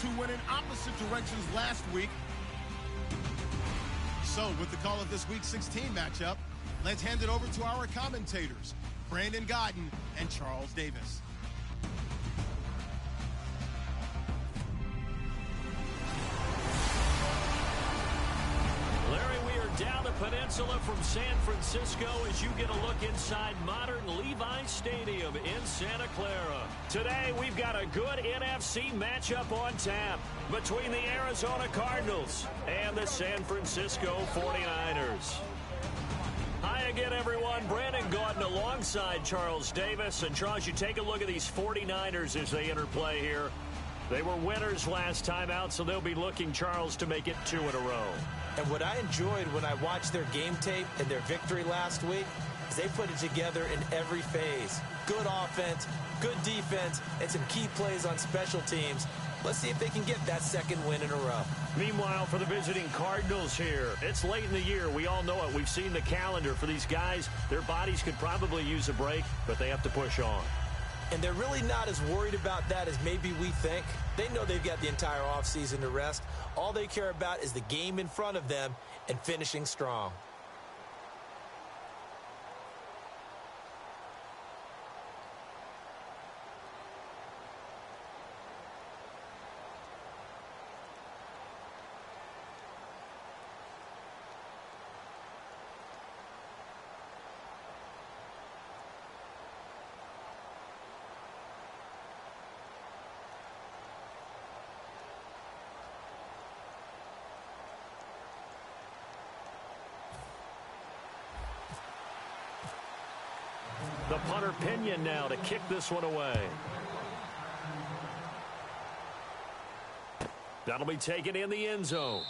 two went in opposite directions last week. So, with the call of this Week 16 matchup, let's hand it over to our commentators, Brandon Godden and Charles Davis. Larry, we are down the peninsula from San Francisco as you get a look inside modern Levi Stadium in Santa Clara. Today, we've got a good NFC matchup on tap between the Arizona Cardinals and the San Francisco 49ers. Hi again, everyone. Brandon Gaudin alongside Charles Davis. And, Charles, you take a look at these 49ers as they interplay here. They were winners last time out, so they'll be looking, Charles, to make it 2 in a row. And what I enjoyed when I watched their game tape and their victory last week is they put it together in every phase. Good offense, good defense, and some key plays on special teams. Let's see if they can get that second win in a row. Meanwhile, for the visiting Cardinals here, it's late in the year. We all know it. We've seen the calendar for these guys. Their bodies could probably use a break, but they have to push on. And they're really not as worried about that as maybe we think. They know they've got the entire offseason to rest. All they care about is the game in front of them and finishing strong. The punter Pinion now to kick this one away. That'll be taken in the end zone.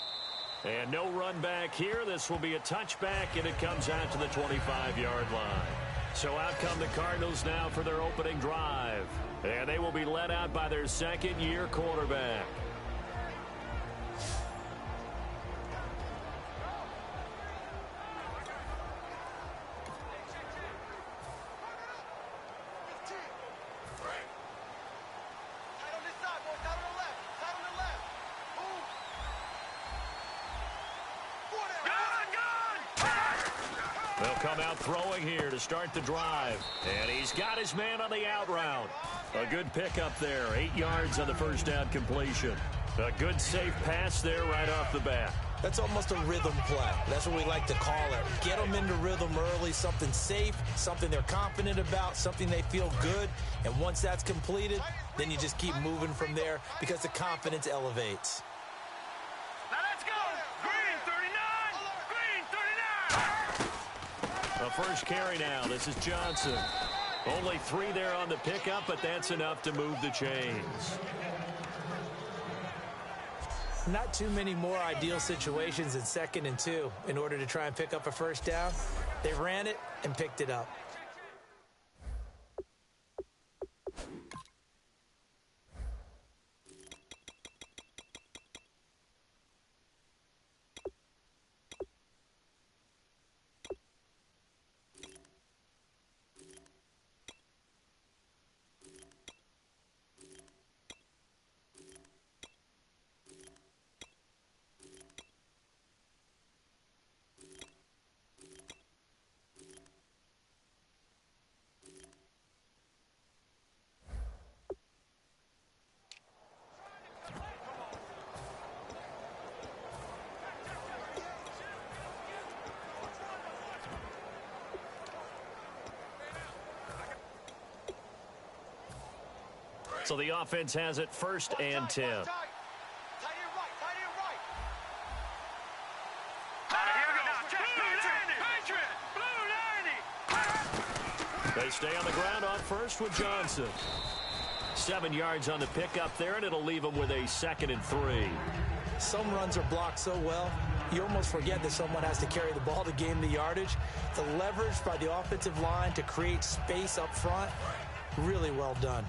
And no run back here. This will be a touchback, and it comes out to the 25-yard line. So out come the Cardinals now for their opening drive. And they will be led out by their second-year quarterback. They'll come out throwing here to start the drive. And he's got his man on the out route. A good pickup there. 8 yards on the first down completion. A good safe pass there right off the bat. That's almost a rhythm play. That's what we like to call it. Get them into rhythm early, something safe, something they're confident about, something they feel good. And once that's completed, then you just keep moving from there because the confidence elevates. The first carry now. This is Johnson. Only 3 there on the pickup, but that's enough to move the chains. Not too many more ideal situations in 2nd and 2 in order to try and pick up a first down. They ran it and picked it up. So the offense has it 1st and 10. They stay on the ground on first with Johnson. 7 yards on the pickup there, and it'll leave them with a 2nd and 3. Some runs are blocked so well, you almost forget that someone has to carry the ball to gain the yardage. The leverage by the offensive line to create space up front, really well done.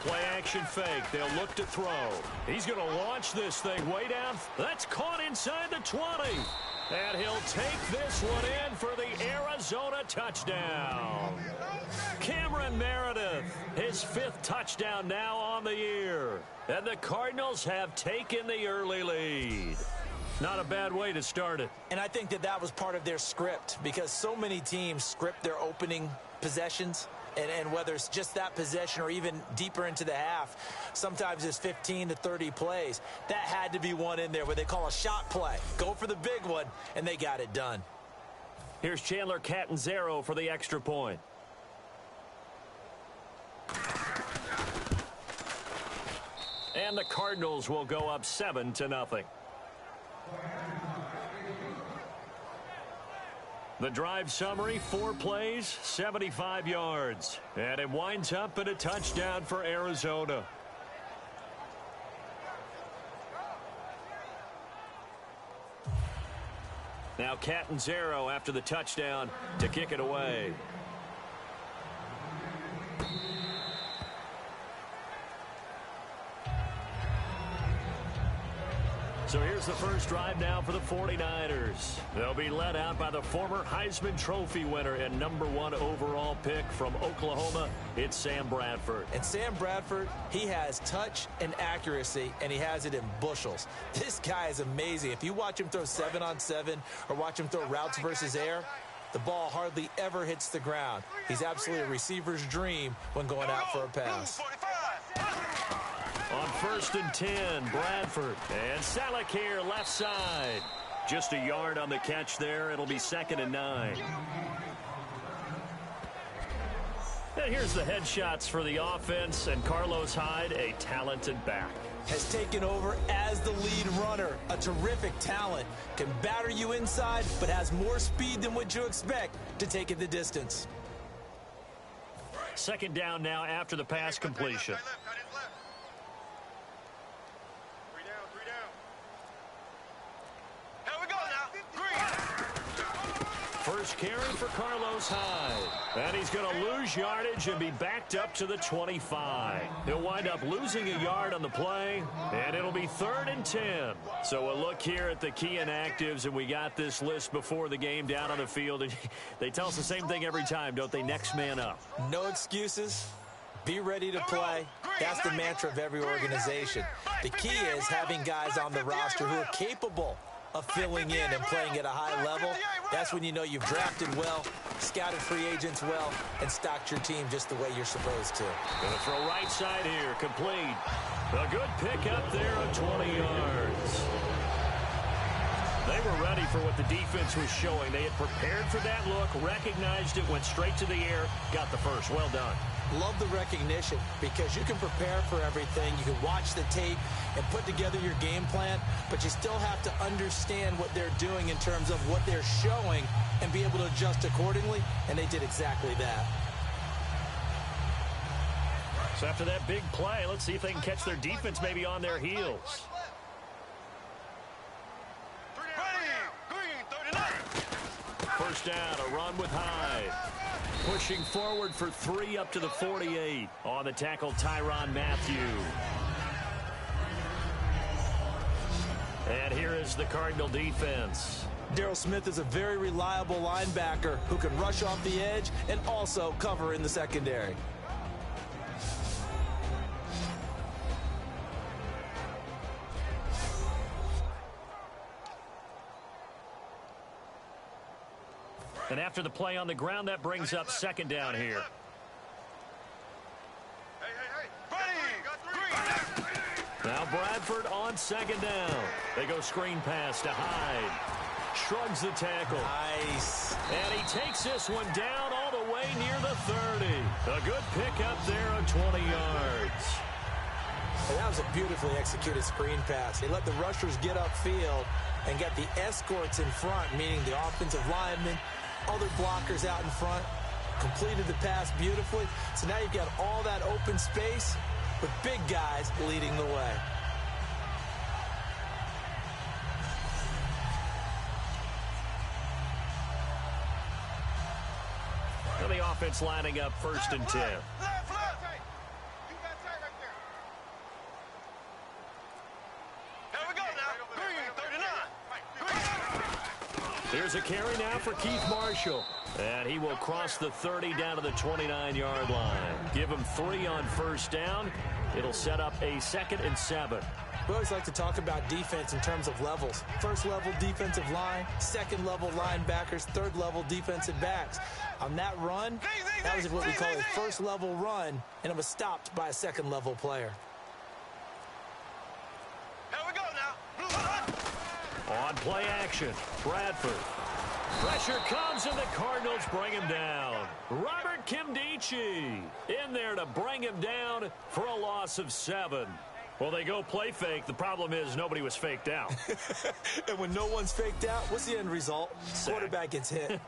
Play-action fake. They'll look to throw. He's going to launch this thing way down. That's caught inside the 20. And he'll take this one in for the Arizona touchdown. Cameron Meredith, his 5th touchdown now on the year. And the Cardinals have taken the early lead. Not a bad way to start it. And I think that was part of their script, because so many teams script their opening possessions. And whether it's just that possession or even deeper into the half, sometimes it's 15 to 30 plays. That had to be one in there where they call a shot play. Go for the big one, and they got it done. Here's Chandler Catanzaro for the extra point. And the Cardinals will go up 7-0. The drive summary, 4 plays, 75 yards. And it winds up in a touchdown for Arizona. Now Catanzaro after the touchdown to kick it away. So here's the first drive now for the 49ers. They'll be led out by the former Heisman Trophy winner and #1 overall pick from Oklahoma. It's Sam Bradford. And Sam Bradford, he has touch and accuracy, and he has it in bushels. This guy is amazing. If you watch him throw 7-on-7 or watch him throw routes versus air, the ball hardly ever hits the ground. He's absolutely a receiver's dream when going out for a pass. On 1st and 10, Bradford. And Salek here, left side. Just a yard on the catch there. It'll be 2nd and 9. And here's the headshots for the offense. And Carlos Hyde, a talented back. Has taken over as the lead runner. A terrific talent. Can batter you inside, but has more speed than what you expect to take it the distance. 2nd down now after the pass completion. First carry for Carlos Hyde. And he's going to lose yardage and be backed up to the 25. He'll wind up losing a yard on the play, and it'll be 3rd and 10. So a look here at the key inactives, and we got this list before the game down on the field. And they tell us the same thing every time, don't they? Next man up. No excuses. Be ready to play. That's the mantra of every organization. The key is having guys on the roster who are capable of filling in and playing at a high level. That's when you know you've drafted well, scouted free agents well, and stocked your team just the way you're supposed to. Gonna throw right side here, complete. A good pick up there of 20 yards. They were ready for what the defense was showing. They had prepared for that look, recognized it, went straight to the air, got the first. Well done. Love the recognition, because you can prepare for everything. You can watch the tape and put together your game plan, but you still have to understand what they're doing in terms of what they're showing and be able to adjust accordingly, and they did exactly that. So after that big play, let's see if they can catch their defense maybe on their heels. First down, a run with Hyde. Pushing forward for 3 up to the 48. On the tackle, Tyrann Mathieu. And here is the Cardinal defense. Darryl Smith is a very reliable linebacker who can rush off the edge and also cover in the secondary. And after the play on the ground, that brings up 2nd down here. Now Bradford on 2nd down. They go screen pass to Hyde. Shrugs the tackle. Nice. And he takes this one down all the way near the 30. A good pick up there of 20 yards. And that was a beautifully executed screen pass. They let the rushers get upfield and got the escorts in front, meaning the offensive linemen, other blockers out in front, completed the pass beautifully. So now you've got all that open space with big guys leading the way. And the offense lining up 1st and 10. Here's a carry now for Keith Marshall. And he will cross the 30 down to the 29-yard line. Give him 3 on first down. It'll set up a 2nd and 7. We always like to talk about defense in terms of levels. First level defensive line, second level linebackers, third level defensive backs. On that run, that was what we call a first level run, and it was stopped by a second level player. Here we go now. On play action, Bradford. Pressure comes, and the Cardinals bring him down. Robert Kimdichie in there to bring him down for a loss of 7. Well, they go play fake. The problem is nobody was faked out. And when no one's faked out, what's the end result? Sack. Quarterback gets hit.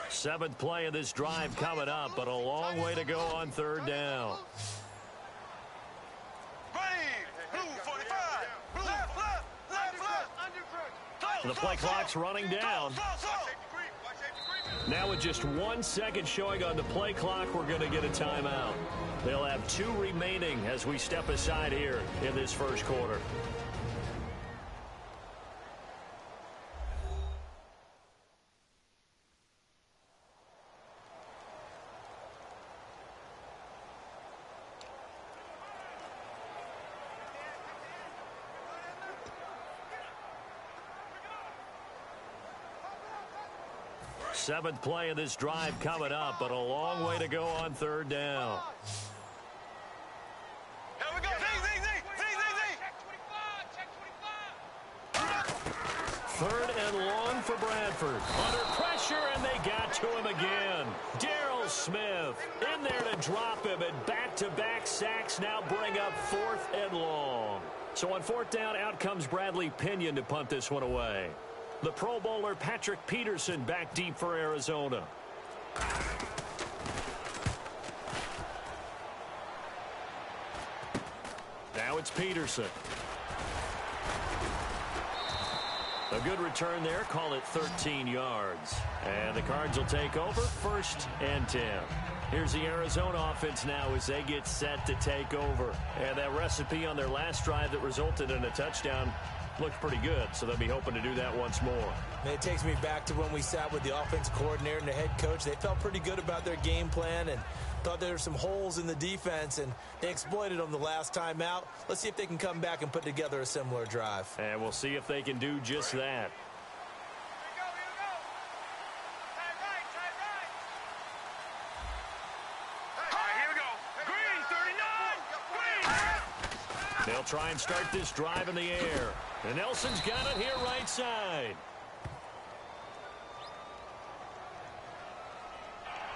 Seventh play of this drive coming up, but a long way to go on third down. The play clock's running down. Now with just 1 second showing on the play clock, we're going to get a timeout. They'll have 2 remaining as we step aside here in this first quarter. Seventh play of this drive coming up, but a long way to go on third down. Here we go. Third and long for Bradford. Under pressure, and they got to him again. Darryl Smith in there to drop him, and back-to-back sacks now bring up 4th and long. So on 4th down, out comes Bradley Pinion to punt this one away. The Pro Bowler Patrick Peterson back deep for Arizona. Now it's Peterson. A good return there. Call it 13 yards. And the Cards will take over 1st and 10. Here's the Arizona offense now as they get set to take over. And that recipe on their last drive that resulted in a touchdown looked pretty good, so they'll be hoping to do that once more. And it takes me back to when we sat with the offense coordinator and the head coach. They felt pretty good about their game plan and thought there were some holes in the defense, and they exploited them the last time out. Let's see if they can come back and put together a similar drive. And we'll see if they can do just that. They'll try and start this drive in the air. And Nelson's got it here right side.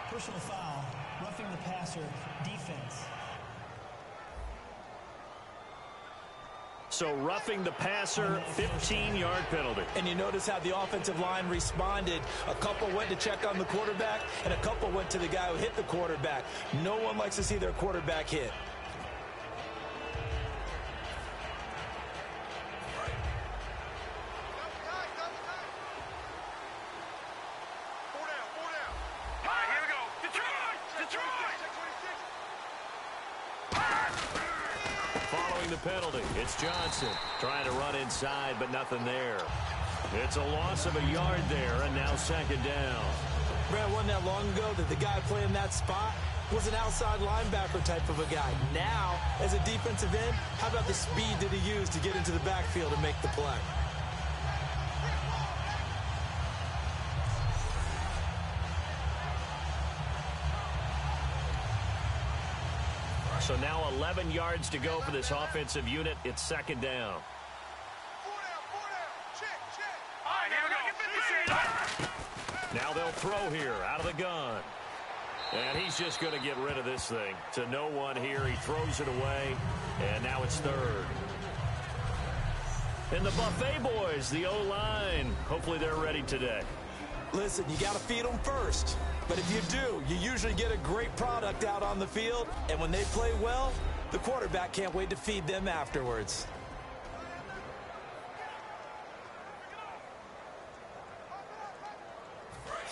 Personal foul, roughing the passer, defense. So roughing the passer, 15-yard penalty. And you notice how the offensive line responded. A couple went to check on the quarterback, and a couple went to the guy who hit the quarterback. No one likes to see their quarterback hit. Penalty. It's Johnson trying to run inside, but nothing there. It's a loss of a yard there, and now 2nd down. Brad, wasn't that long ago that the guy playing that spot was an outside linebacker type of a guy. Now, as a defensive end, how about the speed that he used to get into the backfield and make the play? So now 11 yards to go for this offensive unit. It's 2nd down. Now they'll throw here out of the gun. And he's just going to get rid of this thing. To no one here. He throws it away. And now it's 3rd. And the Buffet boys, the O-line. Hopefully they're ready today. Listen, you got to feed them first. But if you do, you usually get a great product out on the field. And when they play well, the quarterback can't wait to feed them afterwards.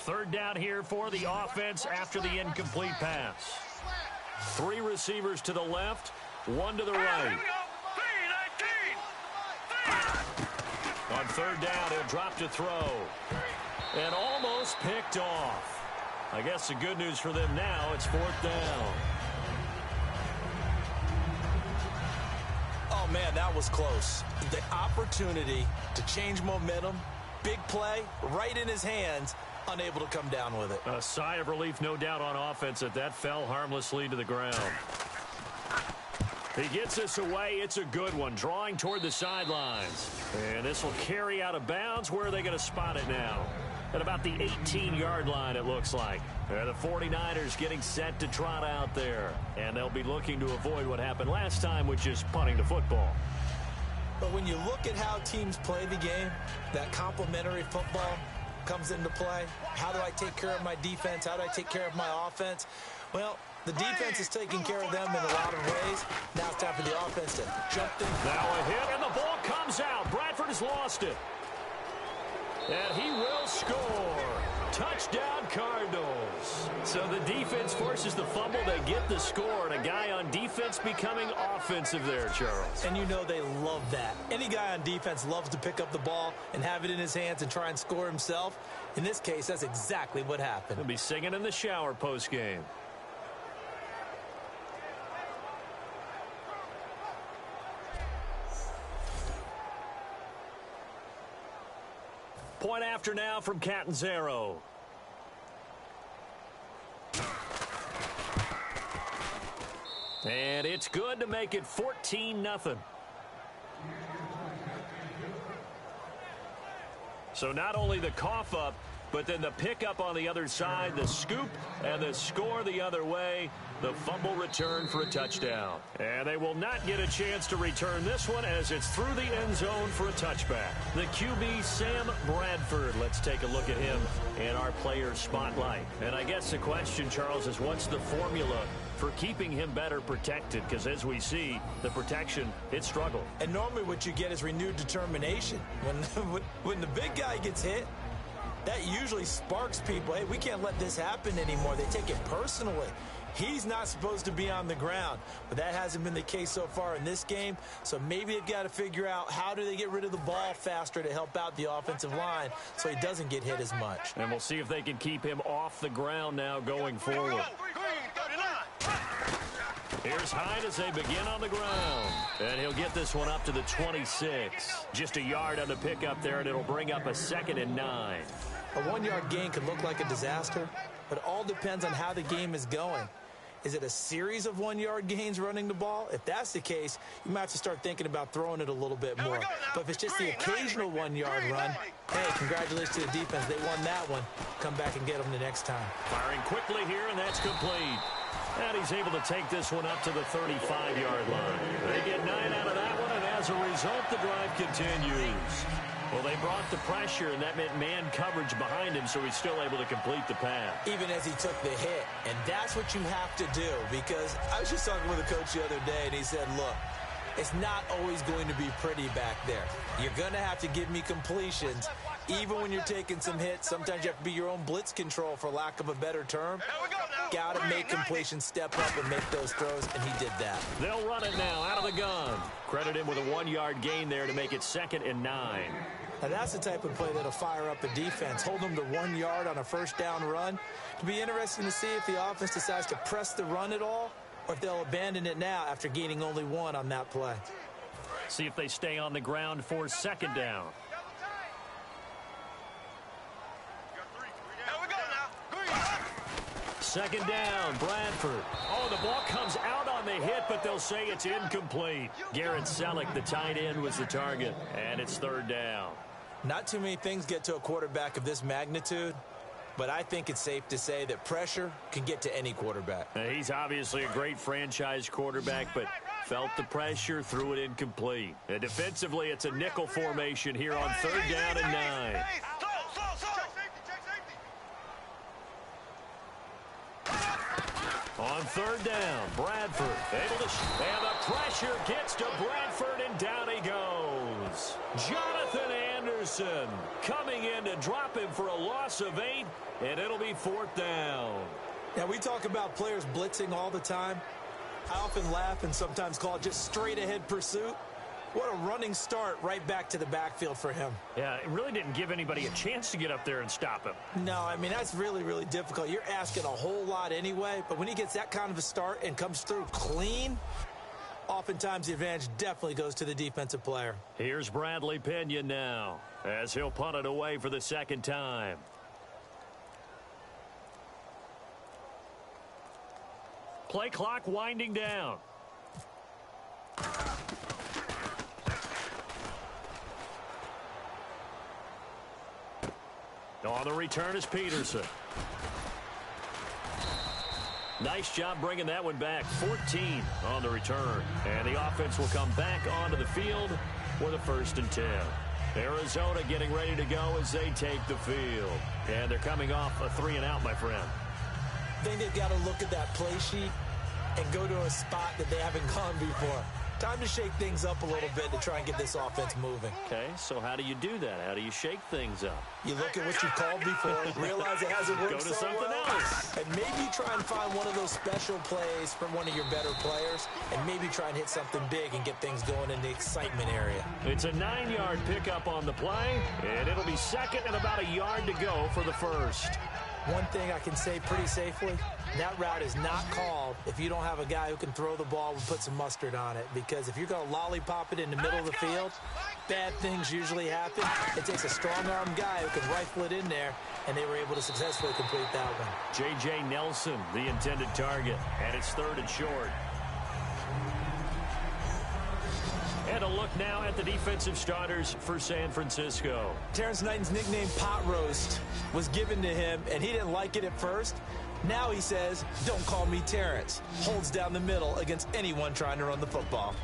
Third down here for the offense after the incomplete pass. 3 receivers to the left, 1 to the right. On third down, he'll drop to throw. And almost picked off. I guess the good news for them now, it's 4th down. Oh, man, that was close. The opportunity to change momentum, big play, right in his hands, unable to come down with it. A sigh of relief, no doubt, on offense that fell harmlessly to the ground. He gets this away. It's a good one, drawing toward the sidelines. And this will carry out of bounds. Where are they going to spot it now? At about the 18-yard line, it looks like. The 49ers getting set to trot out there. And they'll be looking to avoid what happened last time, which is punting the football. But when you look at how teams play the game, that complementary football comes into play. How do I take care of my defense? How do I take care of my offense? Well, the defense is taking care of them in a lot of ways. Now it's time for the offense to jump in. Now a hit, and the ball comes out. Bradford has lost it. And he will score. Touchdown, Cardinals. So the defense forces the fumble. They get the score, and a guy on defense becoming offensive there, Charles. And you know they love that. Any guy on defense loves to pick up the ball and have it in his hands and try and score himself. In this case, that's exactly what happened. He'll be singing in the shower post-game. Point after now from Catanzaro. And it's good to make it 14-0. So not only the cough up, but then the pickup on the other side, the scoop, and the score the other way. The fumble return for a touchdown. And they will not get a chance to return this one as it's through the end zone for a touchback. The QB, Sam Bradford. Let's take a look at him in our player spotlight. And I guess the question, Charles, is what's the formula for keeping him better protected? Because as we see, the protection, it struggled. And normally what you get is renewed determination. When the big guy gets hit, that usually sparks people. Hey, we can't let this happen anymore. They take it personally. He's not supposed to be on the ground, but that hasn't been the case so far in this game. So maybe they've got to figure out how do they get rid of the ball faster to help out the offensive line so he doesn't get hit as much. And we'll see if they can keep him off the ground now going forward. Here's Hyde as they begin on the ground. And he'll get this one up to the 26. Just a yard on the pickup there, and it'll bring up a 2nd and 9. A 1-yard gain could look like a disaster, but it all depends on how the game is going. Is it a series of 1-yard gains running the ball? If that's the case, you might have to start thinking about throwing it a little bit more. But if it's just the occasional 1-yard run, hey, congratulations to the defense. They won that one. Come back and get them the next time. Firing quickly here, and that's complete. And he's able to take this one up to the 35-yard line. They get 9 out of that one, and as a result, the drive continues. Well, they brought the pressure, and that meant man coverage behind him, so he's still able to complete the pass. Even as he took the hit. And that's what you have to do, because I was just talking with a coach the other day, and he said, look, it's not always going to be pretty back there. You're going to have to give me completions. Even when you're taking some hits, sometimes you have to be your own blitz control, for lack of a better term. Got to make completions, step up and make those throws, and he did that. They'll run it now out of the gun. Credit him with a 1-yard gain there to make it 2nd and 9. Now that's the type of play that'll fire up a defense. Hold them to 1 yard on a first down run. It'll be interesting to see if the offense decides to press the run at all, or if they'll abandon it now after gaining only 1 on that play. See if they stay on the ground for 2nd down. Second down, Bradford. Oh, the ball comes out on the hit, but they'll say it's incomplete. Garrett Selleck, the tight end, was the target, and it's 3rd down. Not too many things get to a quarterback of this magnitude, but I think it's safe to say that pressure can get to any quarterback. Now, he's obviously a great franchise quarterback, but felt the pressure, threw it incomplete. And defensively, it's a nickel formation here on 3rd down and 9. On 3rd down, Bradford able to, and the pressure gets to Bradford, and down he goes. Jonathan Anderson coming in to drop him for a loss of 8, and it'll be 4th down. Now, we talk about players blitzing all the time. I often laugh and sometimes call it just straight-ahead pursuit. What a running start right back to the backfield for him. Yeah, it really didn't give anybody a chance to get up there and stop him. No, I mean, that's really, really difficult. You're asking a whole lot anyway, but when he gets that kind of a start and comes through clean, oftentimes the advantage definitely goes to the defensive player. Here's Bradley Pinion now as he'll punt it away for the 2nd time. Play clock winding down. On the return is Peterson. Nice job bringing that one back. 14 on the return. And the offense will come back onto the field with a 1st and 10. Arizona getting ready to go as they take the field. And they're coming off a 3-and-out, my friend. I think they've got to look at that play sheet and go to a spot that they haven't gone before. Time to shake things up a little bit to try and get this offense moving. Okay, so how do you do that? How do you shake things up? You look at what you've called before, realize it hasn't worked Go to so something well, else. and maybe try and find one of those special plays from one of your better players, and maybe try and hit something big and get things going in the excitement area. It's a 9-yard pickup on the play, and it'll be 2nd and about a yard to go for the 1st. One thing I can say pretty safely, that route is not called if you don't have a guy who can throw the ball and put some mustard on it. Because if you're going to lollipop it in the middle of the field, bad things usually happen. It takes a strong-arm guy who can rifle it in there, and they were able to successfully complete that one. J.J. Nelson, the intended target, and it's 3rd and short. And a look now at the defensive starters for San Francisco. Terrence Knighton's nickname, Pot Roast, was given to him, and he didn't like it at first. Now he says, don't call me Terrence. Holds down the middle against anyone trying to run the football.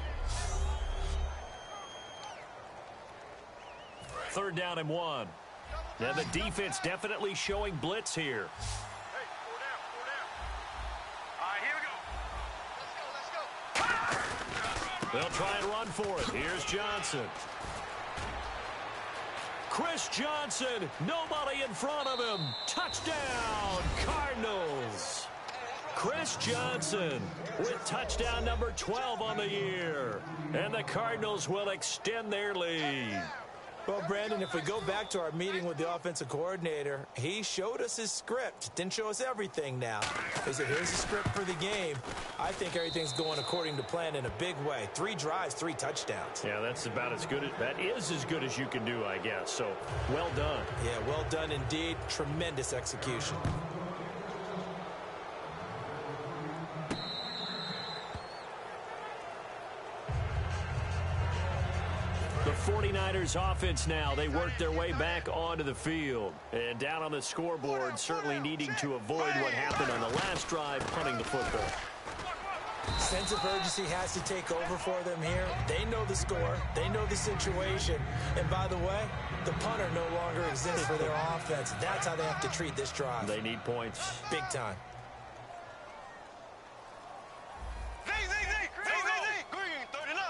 3rd down and 1. Now the defense definitely showing blitz here. Hey, 4 down, 4 down. All right, here we go. Let's go. They'll try and run for it. Here's Johnson. Chris Johnson, nobody in front of him. Touchdown, Cardinals. Chris Johnson with touchdown number 12 on the year. And the Cardinals will extend their lead. Well, Brandon, if we go back to our meeting with the offensive coordinator, he showed us his script. Didn't show us everything now. He said, here's the script for the game. I think everything's going according to plan in a big way. 3 drives, 3 touchdowns. Yeah, that's about as good. That is as good as you can do, I guess. So, well done. Yeah, well done indeed. Tremendous execution. The 49ers offense now, they work their way back onto the field. And down on the scoreboard, certainly needing to avoid what happened on the last drive, punting the football. Sense of urgency has to take over for them here. They know the score. They know the situation. And by the way, the punter no longer exists for their offense. That's how they have to treat this drive. They need points. Big time. Green 39. Green 39.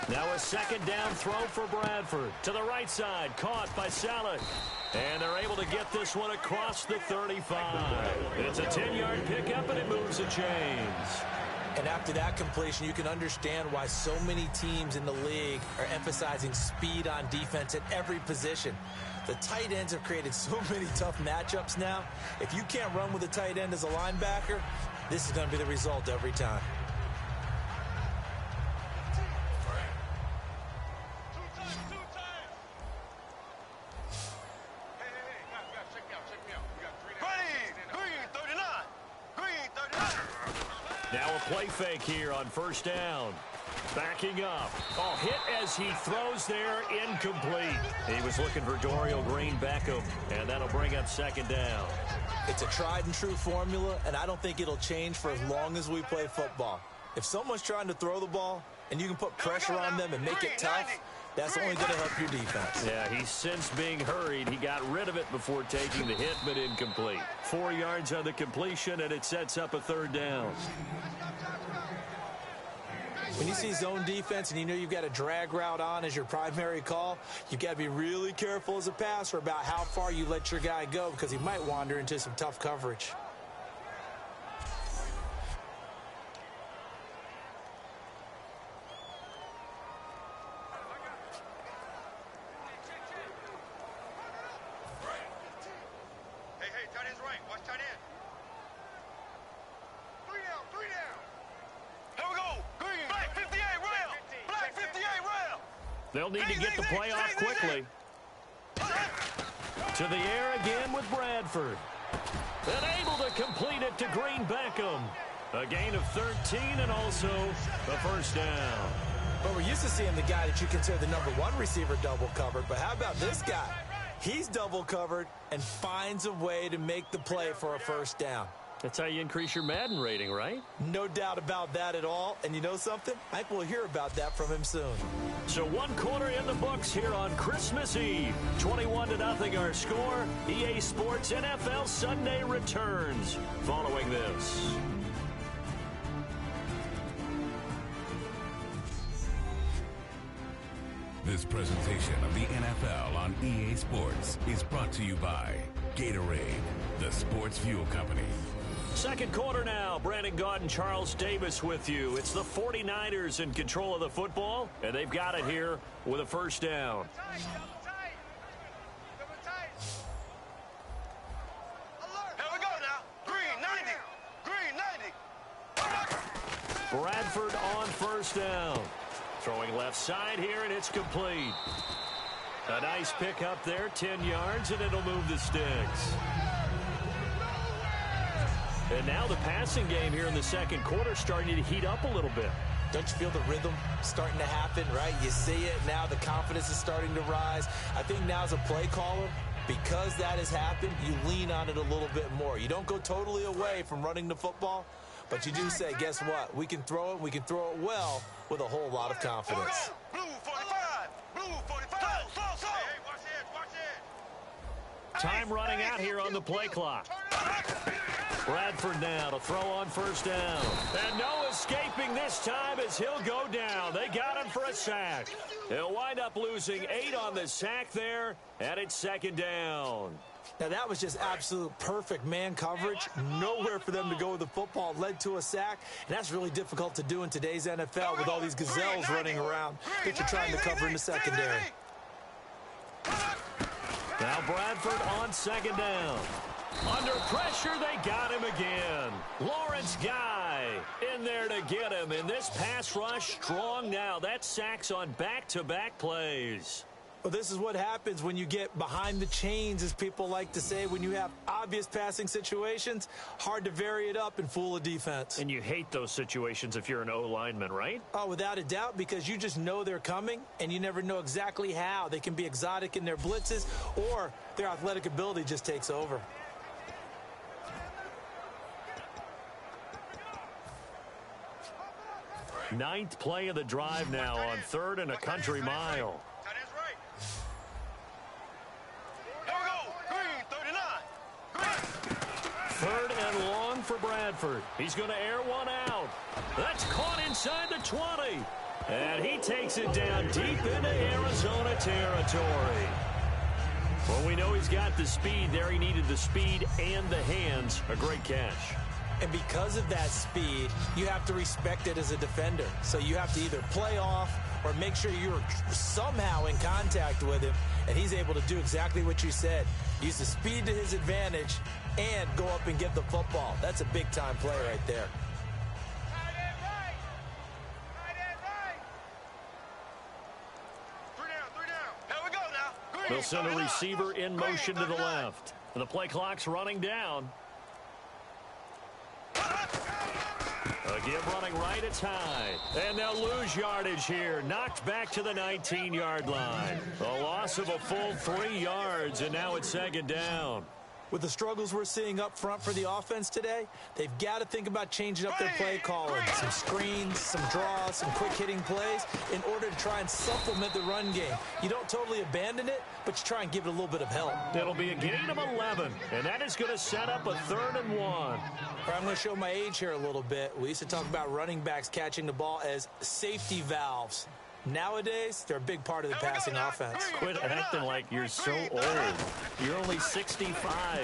Now a 2nd down throw for Bradford. To the right side, caught by Saleh. And they're able to get this one across the 35. It's a 10-yard pickup, and it moves the chains. And after that completion, you can understand why so many teams in the league are emphasizing speed on defense at every position. The tight ends have created so many tough matchups now. If you can't run with a tight end as a linebacker, this is going to be the result every time. Now a play fake here on 1st down. Backing up. Oh, hit as he throws there, incomplete. He was looking for Dorial Green-Beckham, and that'll bring up 2nd down. It's a tried and true formula, and I don't think it'll change for as long as we play football. If someone's trying to throw the ball and you can put pressure on them and make it tough, that's only going to help your defense. Yeah, he's since being hurried. He got rid of it before taking the hit, but incomplete. 4 yards on the completion, and it sets up a 3rd down. When you see zone defense and you know you've got a drag route on as your primary call, you've got to be really careful as a passer about how far you let your guy go because he might wander into some tough coverage. Hey, tight end's right. Watch tight end. Three down. Here we go. Green. Black 58 round. Black 58 round. They'll need to get the play off quickly. To the air again with Bradford. And able to complete it to Green Beckham. A gain of 13 and also a first down. But we're used to seeing the guy that you consider the #1 receiver double covered. But how about this guy? He's double covered and finds a way to make the play for a first down. That's how you increase your Madden rating, right? No doubt about that at all. And you know something? I think we'll hear about that from him soon. So 1 quarter in the books here on Christmas Eve. 21-0 our score. EA Sports NFL Sunday returns following this. This presentation of the NFL on EA Sports is brought to you by Gatorade, the sports fuel company. Second quarter now. Brandon Gaudin, Charles Davis with you. It's the 49ers in control of the football, and they've got it here with a first down. Here we go now. Green 90. Bradford on first down. Throwing left side here, and it's complete. A nice pick up there, 10 yards, and it'll move the sticks. And now the passing game here in the second quarter starting to heat up a little bit. Don't you feel the rhythm starting to happen, right? You see it now. The confidence is starting to rise. I think now as a play caller, because that has happened, you lean on it a little bit more. You don't go totally away from running the football, but you do say, guess what? We can throw it. We can throw it well with a whole lot of confidence. Blue 45. Blue 45. Hey, watch it. Time running out here on the play clock. Bradford now to throw on first down. And no escaping this time as he'll go down. They got him for a sack. He'll wind up losing 8 on the sack there, and it's second down. Now, that was just absolute perfect man coverage. Nowhere for them to go with the football. Led to a sack, and that's really difficult to do in today's NFL with all these gazelles running around that you're trying to cover in the secondary. Now Bradford on second down. Under pressure, they got him again. Lawrence Guy in there to get him. And this pass rush strong now. That sacks on back-to-back plays. Well, this is what happens when you get behind the chains, as people like to say. When you have obvious passing situations, hard to vary it up and fool a defense. And you hate those situations if you're an O-lineman, right? Oh, without a doubt, because you just know they're coming, and you never know exactly how. They can be exotic in their blitzes, or their athletic ability just takes over. Ninth play of the drive now on 3rd and a country mile. Tight end's right. Here we go. Green 39. 3rd and long for Bradford. He's going to air one out. That's caught inside the 20. And he takes it down deep into Arizona territory. Well, we know he's got the speed there. He needed the speed and the hands. A great catch. And because of that speed, you have to respect it as a defender. So you have to either play off or make sure you're somehow in contact with him. And he's able to do exactly what you said. Use the speed to his advantage and go up and get the football. That's a big-time play right there. Tight end right. Tight end right. 3 down. Here we go now. Green, They'll send a 39. receiver in motion to the 39. left. And the play clock's running down. Again, running right, it's high. And they'll lose yardage here. Knocked back to the 19-yard line. A loss of a full 3 yards, and now it's second down. With the struggles we're seeing up front for the offense today, they've got to think about changing up their play calling. Some screens, some draws, some quick-hitting plays in order to try and supplement the run game. You don't totally abandon it, but you try and give it a little bit of help. It'll be a gain of 11, and that is going to set up a 3rd and 1. All right, I'm going to show my age here a little bit. We used to talk about running backs catching the ball as safety valves. Nowadays, they're a big part of the passing offense. Quit acting like you're so old. You're only 65.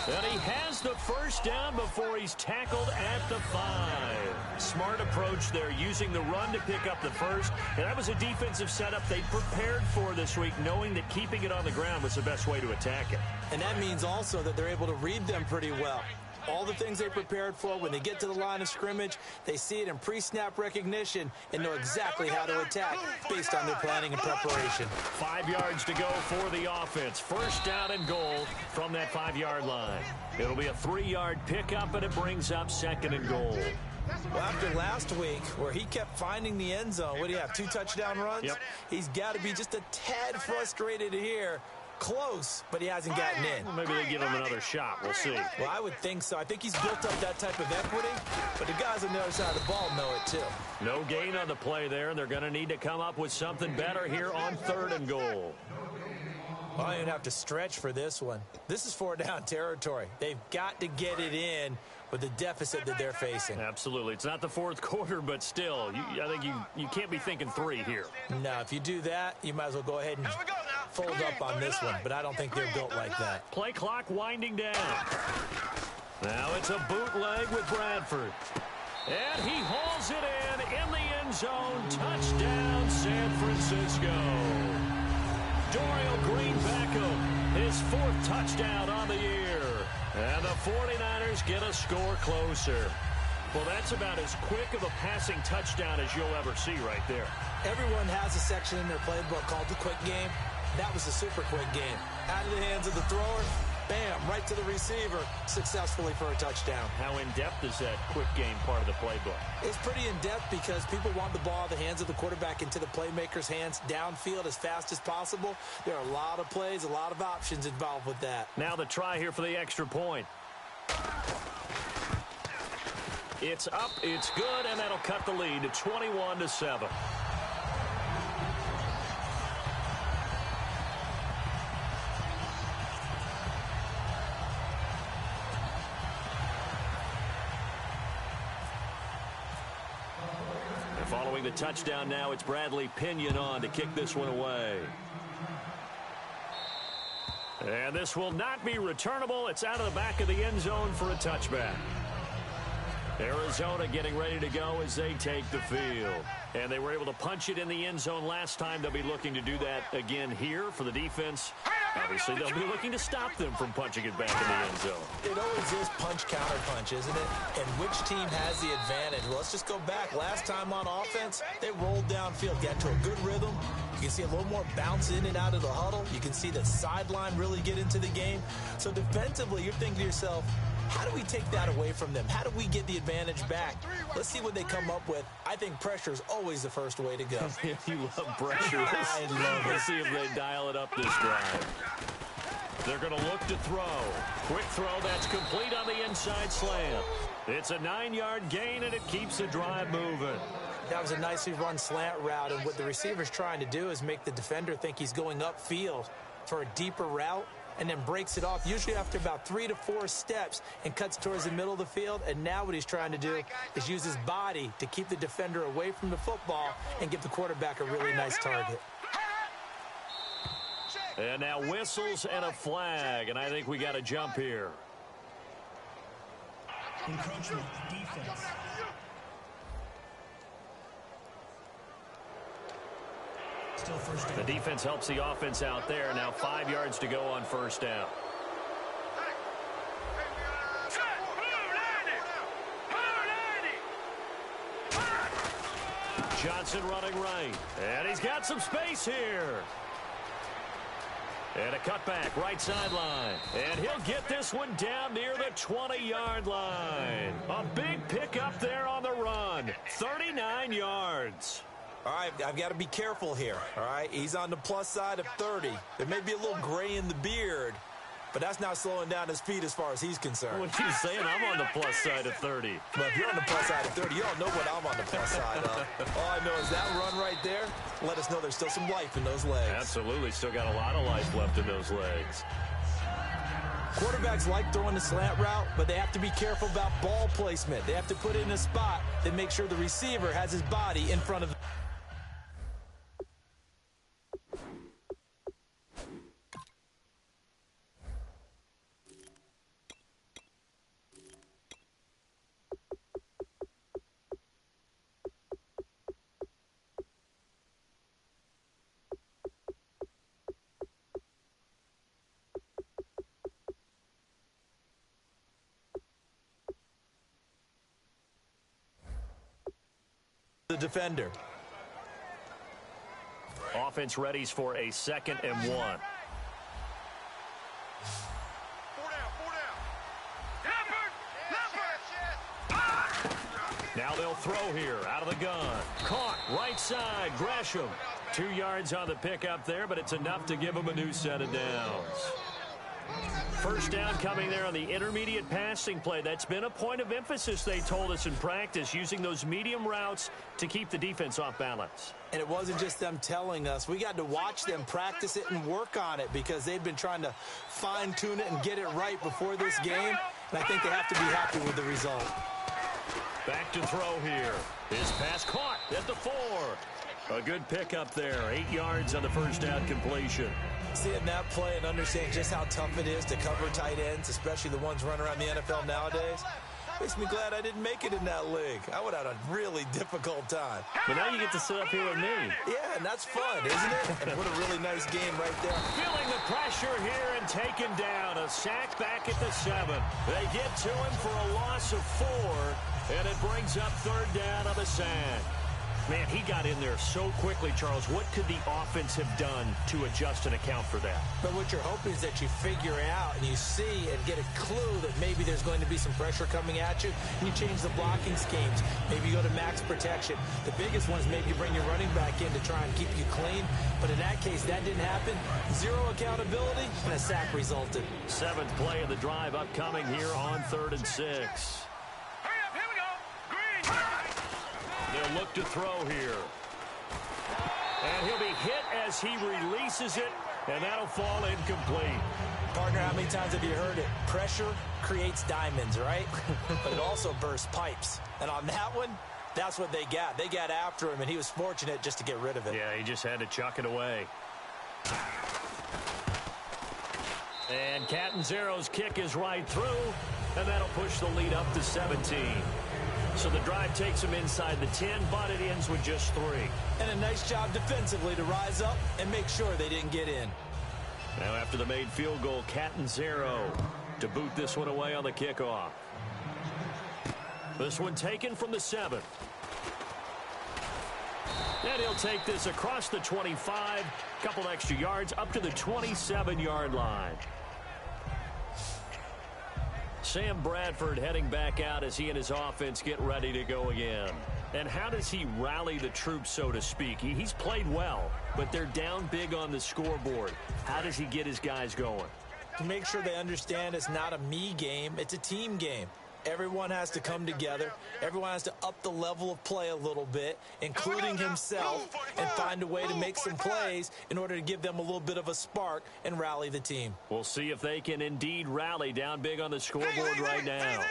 And he has the first down before he's tackled at the 5. Smart approach there, using the run to pick up the first. And that was a defensive setup they prepared for this week, knowing that keeping it on the ground was the best way to attack it. And that means also that they're able to read them pretty well. All the things they prepared for, when they get to the line of scrimmage, they see it in pre-snap recognition and know exactly how to attack based on their planning and preparation. 5 yards to go for the offense. First down and goal from that 5-yard line. It'll be a 3-yard pickup, and it brings up 2nd and goal. Well, after last week, where he kept finding the end zone, what do you have, 2 touchdown runs? Yep. He's got to be just a tad frustrated here. Close, but he hasn't gotten in. Well, maybe they give him another shot. We'll see. Well, I would think so. I think he's built up that type of equity, but the guys on the other side of the ball know it too. No gain on the play there, and they're going to need to come up with something better here on 3rd and goal. Well, I don't even have to stretch for this one. This is 4-down territory. They've got to get it in with the deficit that they're facing. Absolutely. It's not the 4th quarter, but still, I think you can't be thinking 3 here. No, if you do that, you might as well go ahead and fold up on this one, but I don't think they're built like that. Play clock winding down. Now it's a bootleg with Bradford. And he hauls it in the end zone. Touchdown, San Francisco. Dorial Green-Beckham, his 4th touchdown on the year. And the 49ers get a score closer. Well, that's about as quick of a passing touchdown as you'll ever see right there. Everyone has a section in their playbook called the quick game. That was a super quick game. Out of the hands of the thrower, bam, right to the receiver, successfully for a touchdown. How in-depth is that quick game part of the playbook? It's pretty in-depth because people want the ball out of the hands of the quarterback into the playmaker's hands downfield as fast as possible. There are a lot of plays, a lot of options involved with that. Now the try here for the extra point. It's up, it's good, and that'll cut the lead to 21-7. Following the touchdown now, it's Bradley Pinion on to kick this one away. And this will not be returnable. It's out of the back of the end zone for a touchback. Arizona getting ready to go as they take the field. And they were able to punch it in the end zone last time. They'll be looking to do that again here for the defense. Obviously, they'll be looking to stop them from punching it back in the end zone. It always is punch-counter-punch, isn't it? And which team has the advantage? Well, let's just go back. Last time on offense, they rolled downfield, got to a good rhythm. You can see a little more bounce in and out of the huddle. You can see the sideline really get into the game. So defensively, you're thinking to yourself, how do we take that away from them? How do we get the advantage back? Let's see what they come up with. I think pressure is always the first way to go. You love pressure. I love it. Let's see if they dial it up this drive. They're going to look to throw. Quick throw that's complete on the inside slant. It's a 9-yard gain, and it keeps the drive moving. That was a nicely run slant route, and what the receiver's trying to do is make the defender think he's going upfield for a deeper route, and then breaks it off, usually after about 3 to 4 steps, and cuts towards the middle of the field. And now what he's trying to do is use his body to keep the defender away from the football and give the quarterback a really nice target. And now whistles and a flag, and I think we got to jump here. Encroachment, defense. Still first down. The defense helps the offense out there. Now 5 yards to go on first down. Johnson running right. And he's got some space here. And a cutback, right sideline. And he'll get this one down near the 20-yard line. A big pickup there on the run. 39 yards. All right, I've got to be careful here, all right? He's on the plus side of 30. There may be a little gray in the beard, but that's not slowing down his feet as far as he's concerned. What you saying? I'm on the plus side of 30. But if you're on the plus side of 30, you all know what I'm on the plus side of. All I know is that run right there let us know there's still some life in those legs. Absolutely. Still got a lot of life left in those legs. Quarterbacks like throwing the slant route, but they have to be careful about ball placement. They have to put it in a spot that makes sure the receiver has his body in front of the defender. Offense readies for a 2nd and 1. 4 down, 4 down. Now they'll throw here out of the gun. Caught right side. Gresham. 2 yards on the pickup there, but it's enough to give him a new set of downs. First down coming there on the intermediate passing play. That's been a point of emphasis, they told us in practice, using those medium routes to keep the defense off balance. And it wasn't just them telling us. We got to watch them practice it and work on it because they've been trying to fine-tune it and get it right before this game. And I think they have to be happy with the result. Back to throw here. His pass caught at the 4. A good pickup there. 8 yards on the first down completion. Seeing that play and understanding just how tough it is to cover tight ends, especially the ones running around the NFL nowadays, makes me glad I didn't make it in that league. I would have had a really difficult time. But now you get to sit up here with me. Yeah, and that's fun, isn't it? And what a really nice game right there. Feeling the pressure here and taken down. A sack back at the 7. They get to him for a loss of 4, and it brings up 3rd down on the sack. Man, he got in there so quickly, Charles. What could the offense have done to adjust and account for that? But what you're hoping is that you figure out and you see and get a clue that maybe there's going to be some pressure coming at you, and you change the blocking schemes. Maybe you go to max protection. The biggest one is maybe you bring your running back in to try and keep you clean. But in that case, that didn't happen. 0 accountability, and a sack resulted. 7th play of the drive upcoming here on 3rd and 6. They'll look to throw here. And he'll be hit as he releases it, and that'll fall incomplete. Partner, how many times have you heard it? Pressure creates diamonds, right? But it also bursts pipes. And on that one, that's what they got. They got after him, and he was fortunate just to get rid of it. Yeah, he just had to chuck it away. And Catanzaro's kick is right through, and that'll push the lead up to 17. So the drive takes him inside the 10, but it ends with just 3. And a nice job defensively to rise up and make sure they didn't get in. Now after the made field goal, Catanzaro to boot this one away on the kickoff. This one taken from the 7. And he'll take this across the 25, couple extra yards up to the 27-yard line. Sam Bradford heading back out as he and his offense get ready to go again. And how does he rally the troops, so to speak? He's played well, but they're down big on the scoreboard. How does he get his guys going? To make sure they understand it's not a me game, it's a team game. Everyone has to come together. Everyone has to up the level of play a little bit, including himself, and find a way to make some plays in order to give them a little bit of a spark and rally the team. We'll see if they can indeed rally down big on the scoreboard right now.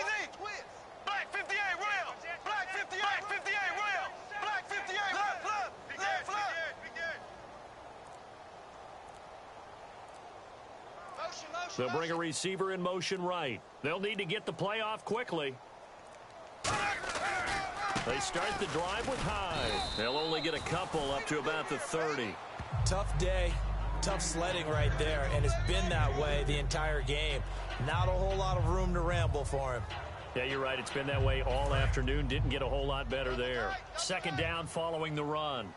Black 58, rail. Black 58, 58, rail. Black 58, left, left, left. They'll bring a receiver in motion right. They'll need to get the play off quickly. They start the drive with Hyde. They'll only get a couple up to about the 30. Tough day, tough sledding right there, and it's been that way the entire game. Not a whole lot of room to ramble for him. Yeah, you're right. It's been that way all afternoon. Didn't get a whole lot better there. 2nd down following the run.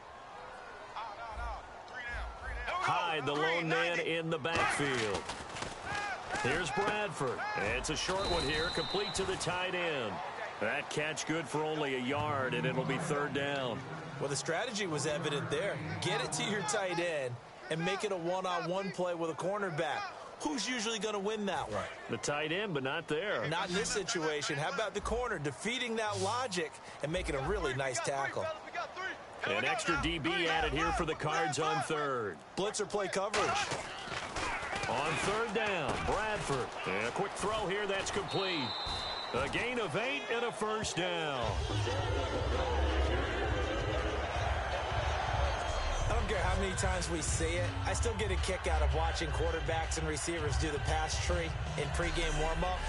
Hyde, the lone man in the backfield. Here's Bradford. It's a short one here, complete to the tight end. That catch good for only a yard, and it'll be 3rd down. Well, the strategy was evident there. Get it to your tight end and make it a one-on-one play with a cornerback. who's usually going to win that one? The tight end, but not there. Not in this situation. How about the corner defeating that logic and making a really nice tackle? An extra DB added here for the Cards on third. Blitzer play coverage. On third down, Bradford. And a quick throw here that's complete. A gain of 8 and a first down. I don't care how many times we see it. I still get a kick out of watching quarterbacks and receivers do the pass tree in pregame warm-up.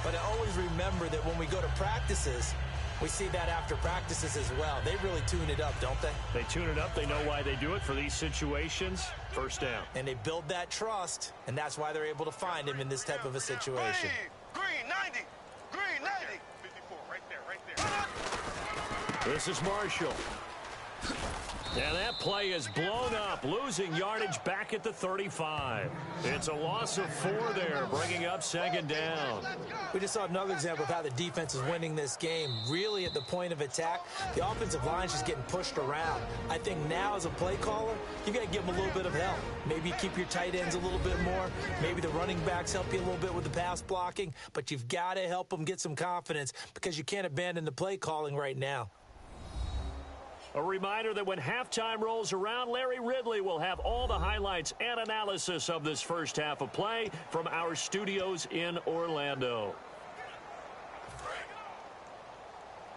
But I always remember that when we go to practices, we see that after practices as well. They really tune it up, don't they? They tune it up. They know why they do it for these situations. First down. And they build that trust, and that's why they're able to find him in this type of a situation. Green, 90. Green, 90. 54, right there. This is Marshall. And that play is blown up, losing yardage back at the 35. It's a loss of 4 there, bringing up second down. We just saw another example of how the defense is winning this game. Really at the point of attack, the offensive line is just getting pushed around. I think now as a play caller, you got to give them a little bit of help. Maybe keep your tight ends a little bit more. Maybe the running backs help you a little bit with the pass blocking. But you've got to help them get some confidence because you can't abandon the play calling right now. A reminder that when halftime rolls around, Larry Ridley will have all the highlights and analysis of this first half of play from our studios in Orlando.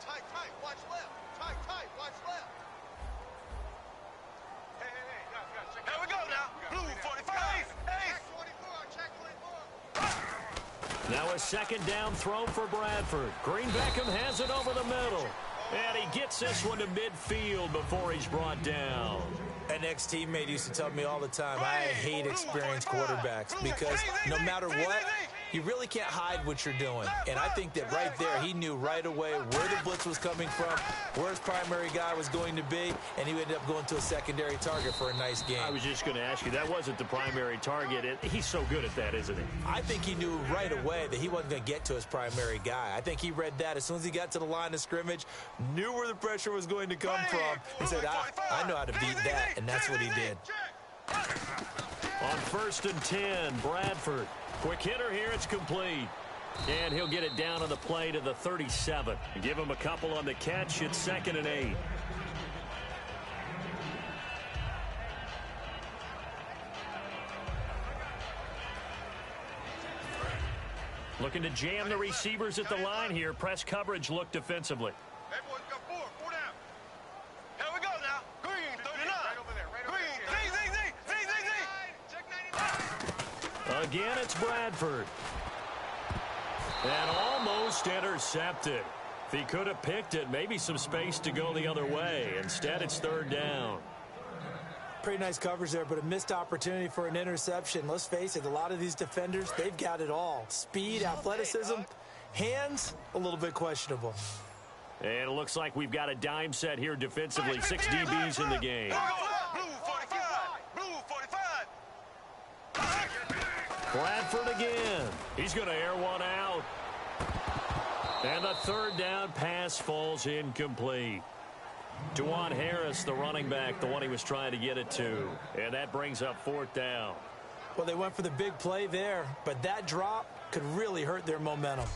Tight, watch left. Tight, watch left. Hey, guys, check. Here we go now. Blue 45. Check 24, check 24. Now a second down throw for Bradford. Green Beckham has it over the middle. And he gets this one to midfield before he's brought down. An ex-teammate used to tell me all the time, I hate experienced quarterbacks because no matter what, you really can't hide what you're doing. And I think that right there, he knew right away where the blitz was coming from, where his primary guy was going to be, and he ended up going to a secondary target for a nice game. I was just going to ask you, that wasn't the primary target. He's so good at that, isn't he? I think he knew right away that he wasn't going to get to his primary guy. I think he read that as soon as he got to the line of scrimmage, knew where the pressure was going to come from, and said, I know how to beat that, and that's what he did. On 1st and 10, Bradford. Quick hitter here, it's complete. And he'll get it down on the play to the 37. Give him a couple on the catch, it's 2nd and 8. Looking to jam the receivers at the line here. Press coverage look defensively. Hey, boys, got 4 down. Here we go now. Green, 39. Right over there, Green, Z. Check 99. Again, it's Bradford. And almost intercepted. If he could have picked it, maybe some space to go the other way. Instead, it's 3rd down. Pretty nice coverage there, but a missed opportunity for an interception. Let's face it, a lot of these defenders, they've got it all. Speed, athleticism, hands, a little bit questionable. And it looks like we've got a dime set here defensively. 6 DBs in the game. Blue 45. Blue 45. Bradford again. He's going to air one out. And the 3rd down pass falls incomplete. Juwan Harris, the running back, the one he was trying to get it to. And that brings up 4th down. Well, they went for the big play there, but that drop could really hurt their momentum.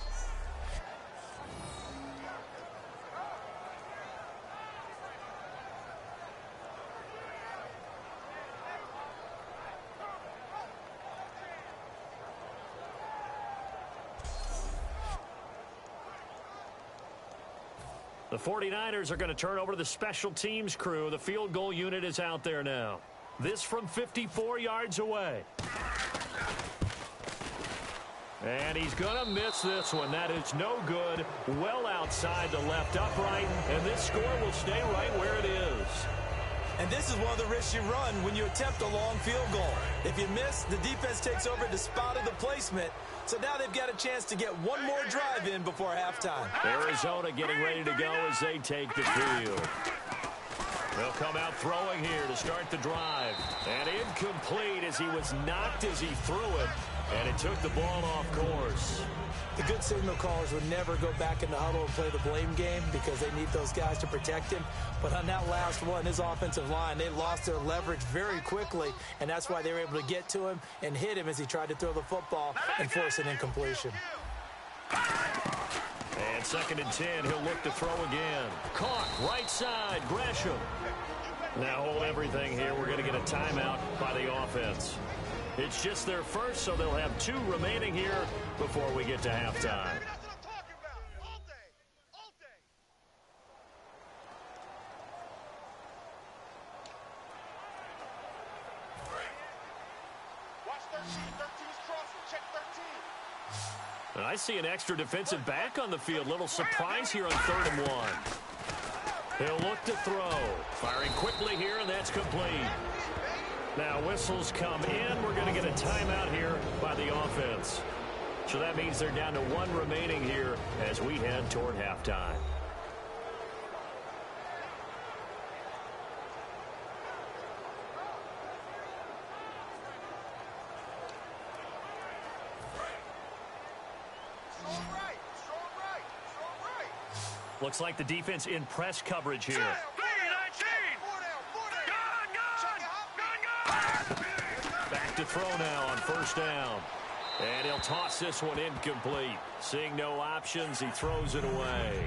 The 49ers are going to turn over to the special teams crew. The field goal unit is out there now. This from 54 yards away. And he's going to miss this one. That is no good. Well outside the left upright. And this score will stay right where it is. And this is one of the risks you run when you attempt a long field goal. If you miss, the defense takes over at the spot of the placement. So now they've got a chance to get one more drive in before halftime. Arizona getting ready to go as they take the field. They'll come out throwing here to start the drive. And incomplete as he was knocked as he threw it. And it took the ball off course. The good signal callers would never go back in the huddle and play the blame game because they need those guys to protect him. But on that last one, his offensive line, they lost their leverage very quickly, and that's why they were able to get to him and hit him as he tried to throw the football and force an incompletion. And 2nd and 10, he'll look to throw again. Caught, right side, Gresham. Now hold everything here. We're going to get a timeout by the offense. It's just their first, so they'll have 2 remaining here before we get to halftime. And I see an extra defensive back on the field. Little surprise here on 3rd and 1. He'll look to throw. Firing quickly here, and that's complete. Now whistles come in. We're going to get a timeout here by the offense. So that means they're down to 1 remaining here as we head toward halftime. Looks like the defense in press coverage here. Back to throw now on 1st down. And he'll toss this one incomplete. Seeing no options, he throws it away.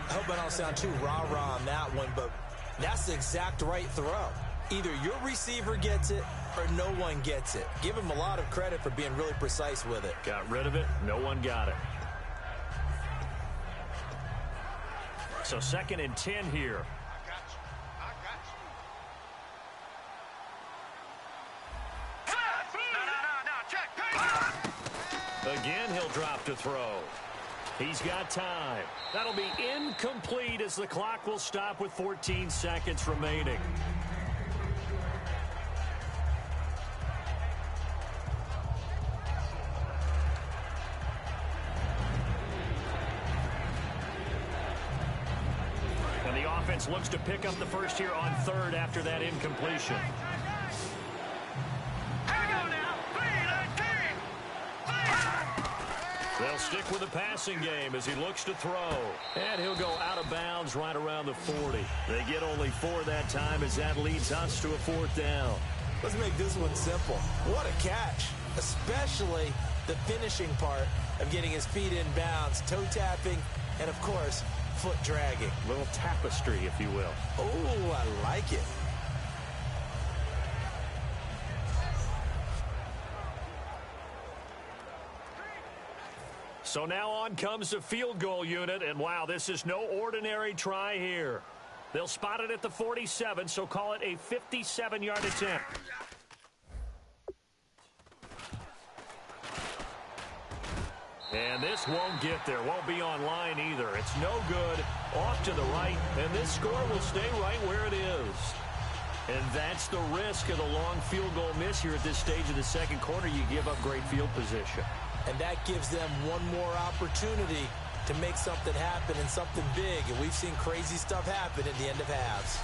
I hope I don't sound too rah-rah on that one, but that's the exact right throw. Either your receiver gets it or no one gets it. Give him a lot of credit for being really precise with it. Got rid of it. No one got it. So 2nd and 10 here. Again, he'll drop to throw. He's got time. That'll be incomplete as the clock will stop with 14 seconds remaining. And the offense looks to pick up the first here on 3rd after that incompletion. They'll stick with the passing game as he looks to throw. And he'll go out of bounds right around the 40. They get only 4 that time as that leads us to a 4th down. Let's make this one simple. What a catch, especially the finishing part of getting his feet in bounds, toe tapping, and, of course, foot dragging. A little tapestry, if you will. Oh, I like it. So now on comes the field goal unit, and wow, this is no ordinary try here. They'll spot it at the 47, so call it a 57-yard attempt. And this won't get there, won't be on line either. It's no good, off to the right, and this score will stay right where it is. And that's the risk of the long field goal miss here at this stage of the 2nd quarter. You give up great field position. And that gives them one more opportunity to make something happen and something big. And we've seen crazy stuff happen at the end of halves.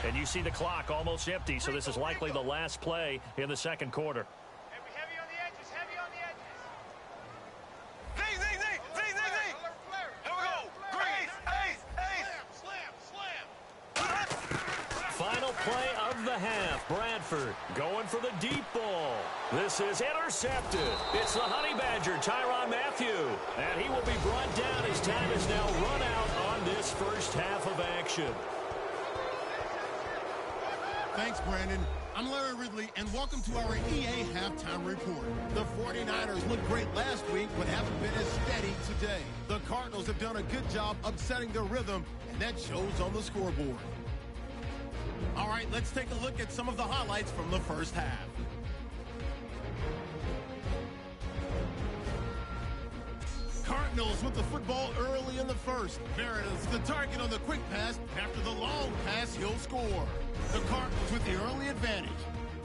And you see the clock almost empty, so this is likely the last play in the 2nd quarter. Heavy on the edges, heavy on the edges. Zing, zing, zing, zing, zing, zing. Here we go. Grease, ace, ace. Slam. Final play of the half. Bradford going for the deep ball. This is intercepted. It's the Honey Badger, Tyrann Mathieu. And he will be brought down as time is now run out on this first half of action. Thanks, Brandon. I'm Larry Ridley, and welcome to our EA Halftime Report. The 49ers looked great last week, but haven't been as steady today. The Cardinals have done a good job upsetting their rhythm, and that shows on the scoreboard. All right, let's take a look at some of the highlights from the first half. Cardinals with the football early in the first. Meredith's the target on the quick pass. After the long pass, he'll score. The Cardinals with the early advantage.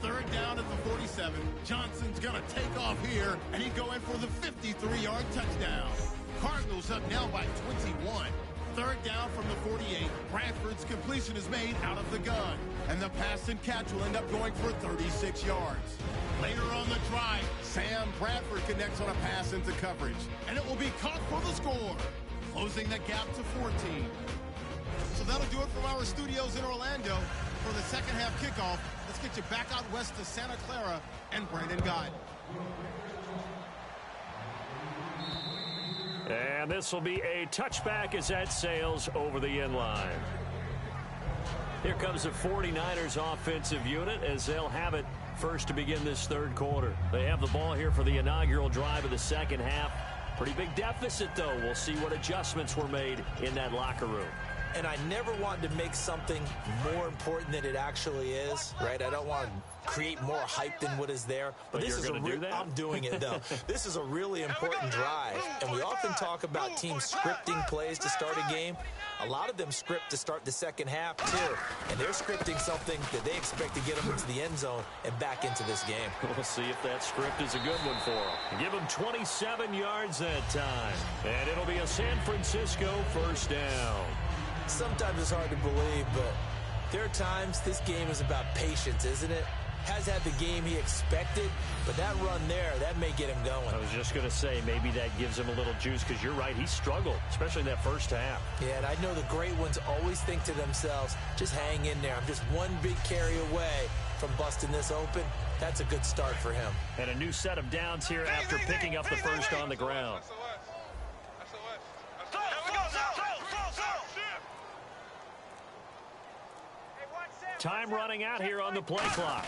Third down at the 47. Johnson's going to take off here, and he'd go in for the 53-yard touchdown. Cardinals up now by 21. Third down from the 48. Bradford's completion is made out of the gun, and the pass and catch will end up going for 36 yards. Later on the drive, Sam Bradford connects on a pass into coverage, and it will be caught for the score, closing the gap to 14. So that'll do it from our studios in Orlando for the second half kickoff. Let's get you back out west to Santa Clara and Brandon Guy. And this will be a touchback as that sails over the end line. Here comes the 49ers offensive unit as they'll have it first to begin this third quarter. They have the ball here for the inaugural drive of the second half. Pretty big deficit, though. We'll see what adjustments were made in that locker room. And I never want to make something more important than it actually is, right? I don't want to create more hype than what is there. But this is I'm doing it, though. This is a really important drive. And we often talk about teams scripting plays to start a game. A lot of them script to start the second half, too. And they're scripting something that they expect to get them into the end zone and back into this game. We'll see if that script is a good one for them. Give them 27 yards that time. And it'll be a San Francisco first down. Sometimes it's hard to believe, but there are times this game is about patience, isn't it? Has had the game he expected, but that run there, that may get him going. I was just going to say, maybe that gives him a little juice, because you're right, he struggled, especially in that first half. Yeah, and I know the great ones always think to themselves, just hang in there. I'm just one big carry away from busting this open. That's a good start for him. And a new set of downs here after picking up the first on the ground. Time running out here on the play clock.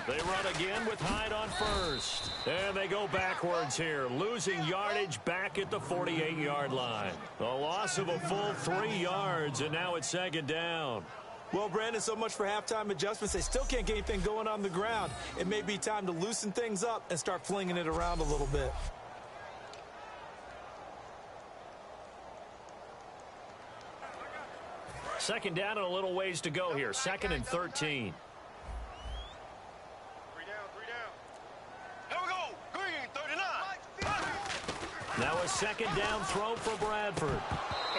They run again with Hyde on first. And they go backwards here, losing yardage back at the 48-yard line. A loss of a full 3 yards, and now it's second down. Well, Brandon, so much for halftime adjustments. They still can't get anything going on the ground. It may be time to loosen things up and start flinging it around a little bit. Second down and a little ways to go here. Second and 13. Three down. Here we go. Green, 39. Now a second down throw for Bradford.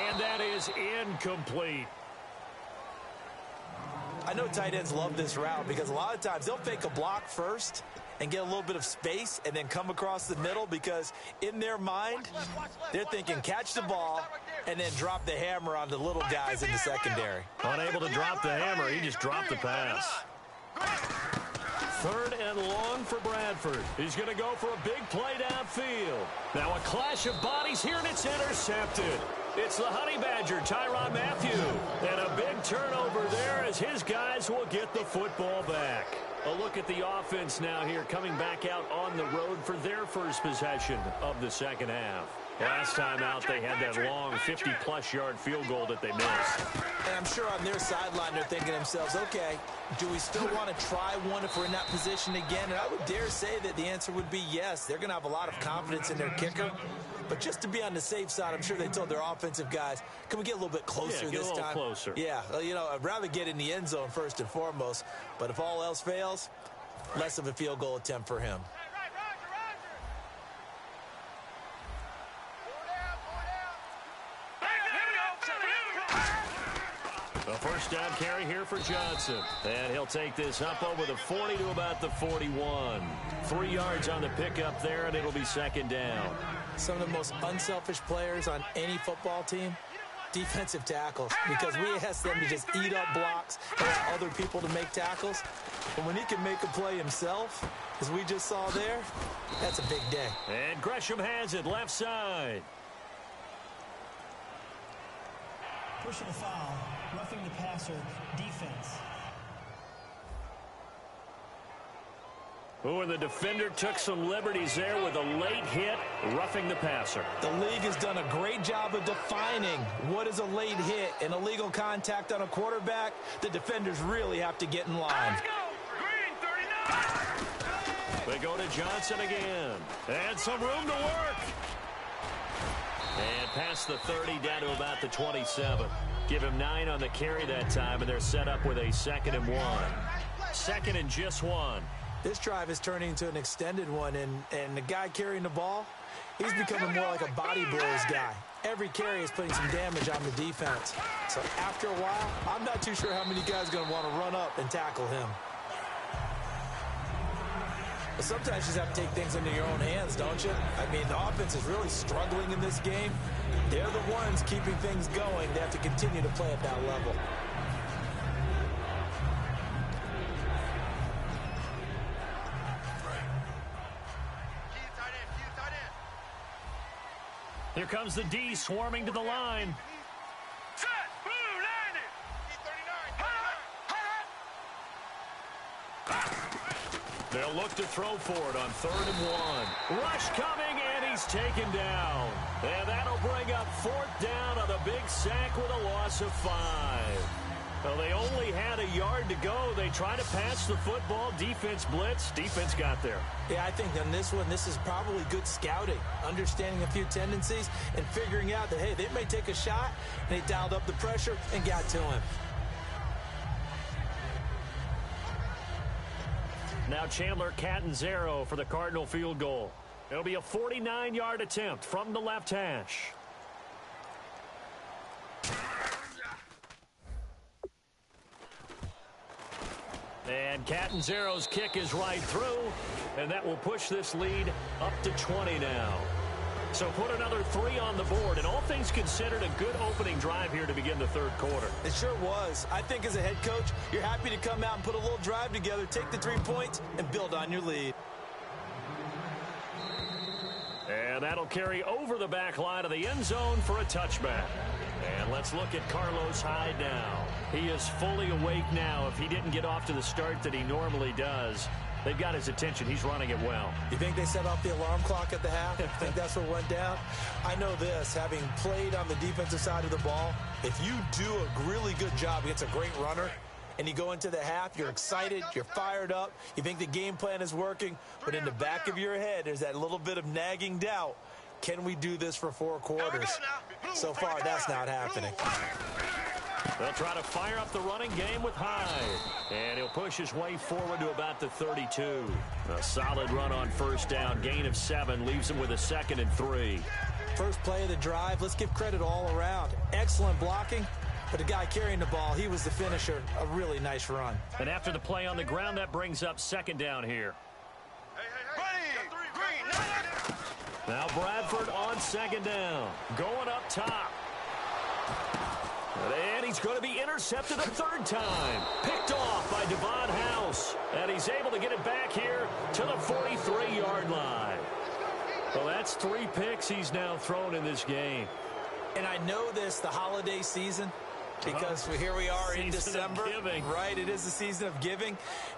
And that is incomplete. I know tight ends love this route because a lot of times they'll fake a block first and get a little bit of space and then come across the middle, because in their mind, they're thinking catch the ball and then drop the hammer on the little guys in the secondary. Unable to drop the hammer, he just dropped the pass. Third and long for Bradford. He's going to go for a big play downfield. Now a clash of bodies here, and it's intercepted. It's the Honey Badger, Tyrann Mathieu. And a big turnover there as his guys will get the football back. A look at the offense now here, coming back out on the road for their first possession of the second half. Last time out, they had that long 50-plus yard field goal that they missed. And I'm sure on their sideline, they're thinking to themselves, okay, do we still want to try one if we're in that position again? And I would dare say that the answer would be yes. They're going to have a lot of confidence in their kicker. But just to be on the safe side, I'm sure they told their offensive guys, can we get a little bit closer this time? Closer. Yeah, well, you know, I'd rather get in the end zone first and foremost. But if all else fails, less of a field goal attempt for him. A first down carry here for Johnson. And he'll take this up over the 40 to about the 41. 3 yards on the pickup there, and it'll be second down. Some of the most unselfish players on any football team, defensive tackles, because we ask them to just eat up blocks and allow other people to make tackles. But when he can make a play himself, as we just saw there, that's a big day. And Gresham has it left side. Personal foul, roughing the passer, defense. Oh, and the defender took some liberties there with a late hit, roughing the passer. The league has done a great job of defining what is a late hit and illegal contact on a quarterback. The defenders really have to get in line. Let's go. Green, 39. They go to Johnson again. And some room to work. And past the 30 down to about the 27. Give him 9 on the carry that time, and they're set up with a 2nd and 1. 2nd and just 1. This drive is turning into an extended one, and the guy carrying the ball, he's becoming more like a body blows guy. Every carry is putting some damage on the defense. So after a while, I'm not too sure how many guys are going to want to run up and tackle him. But sometimes you just have to take things into your own hands, don't you? I mean, the offense is really struggling in this game. They're the ones keeping things going. They have to continue to play at that level. Here comes the D swarming to the line. Set, blue, landed. They'll look to throw for it on 3rd and 1. Rush coming, and he's taken down. And that'll bring up 4th down on a big sack with a loss of 5. Well, they only had a yard to go. They try to pass the football. Defense blitz. Defense got there. Yeah, I think on this one, this is probably good scouting, understanding a few tendencies, and figuring out that, hey, they may take a shot, and they dialed up the pressure and got to him. Now Chandler Catanzaro for the Cardinal field goal. It'll be a 49-yard attempt from the left hash. And Catanzaro's kick is right through, and that will push this lead up to 20 now. So put another 3 on the board, and all things considered, a good opening drive here to begin the 3rd quarter. It sure was. I think as a head coach, you're happy to come out and put a little drive together, take the 3 points, and build on your lead. And that'll carry over the back line of the end zone for a touchback. And let's look at Carlos Hyde now. He is fully awake now. If he didn't get off to the start that he normally does, they've got his attention. He's running it well. You think they set off the alarm clock at the half? You think that's what went down? I know this, having played on the defensive side of the ball, if you do a really good job against a great runner, and you go into the half, you're excited, you're fired up, you think the game plan is working, but in the back of your head, there's that little bit of nagging doubt. Can we do this for 4 quarters? So far, that's not happening. They'll try to fire up the running game with Hyde. And he'll push his way forward to about the 32. A solid run on 1st down. Gain of 7 leaves him with a 2nd and 3. First play of the drive, let's give credit all around. Excellent blocking. But the guy carrying the ball, he was the finisher. A really nice run. And after the play on the ground, that brings up 2nd down here. Now Bradford on 2nd down. Going up top. And he's going to be intercepted a 3rd time. Picked off by Devon House. And he's able to get it back here to the 43-yard line. Well, that's 3 picks he's now thrown in this game. And I know this, the holiday season, because here we are in December. Right, it is the season of giving.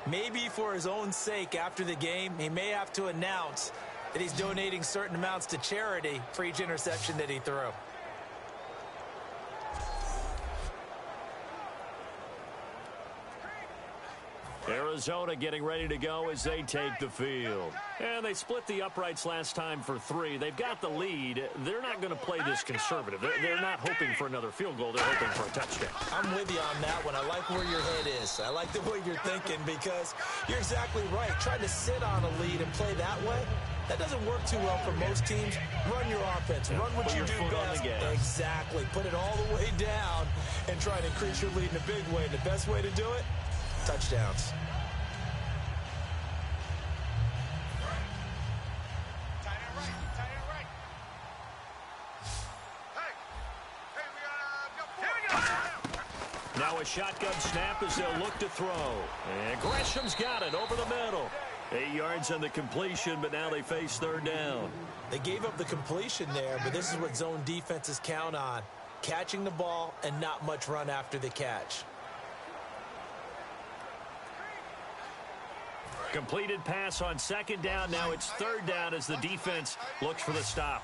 Maybe for his own sake after the game, he may have to announce that he's donating certain amounts to charity for each interception that he threw. Arizona getting ready to go as they take the field. And they split the uprights last time for 3. They've got the lead. They're not going to play this conservative. They're not hoping for another field goal. They're hoping for a touchdown. I'm with you on that one. I like where your head is. I like the way you're thinking because you're exactly right. Trying to sit on a lead and play that way, that doesn't work too well for most teams. Run your offense. Run what you do best. Exactly. Put it all the way down and try to increase your lead in a big way. And the best way to do it, touchdowns. Now a shotgun snap as they'll look to throw. And Gresham's got it over the middle. 8 yards on the completion, but now they face 3rd down. They gave up the completion there, but this is what zone defenses count on. Catching the ball and not much run after the catch. Completed pass on 2nd down. Now it's 3rd down as the defense looks for the stop.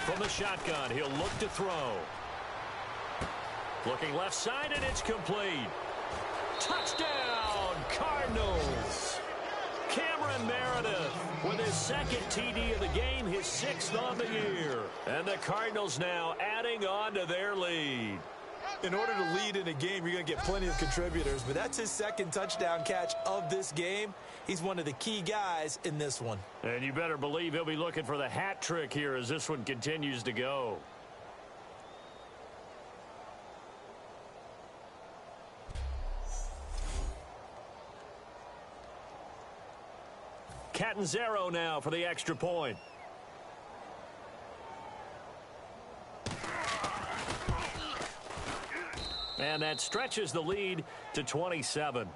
From the shotgun, he'll look to throw. Looking left side, and it's complete. Touchdown, Cardinals. Cameron Meredith with his second TD of the game, his 6th on the year. And the Cardinals now adding on to their lead. In order to lead in a game, you're going to get plenty of contributors, but that's his second touchdown catch of this game. He's one of the key guys in this one. And you better believe he'll be looking for the hat trick here as this one continues to go. Catanzaro now for the extra point. And that stretches the lead to 27.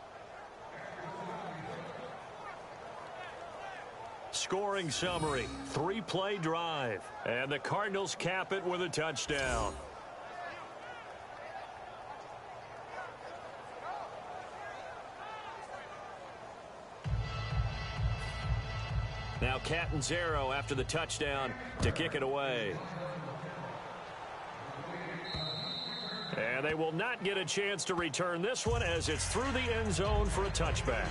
Scoring summary, 3-play drive. And the Cardinals cap it with a touchdown. Now Catanzaro after the touchdown to kick it away. And they will not get a chance to return this one as it's through the end zone for a touchback.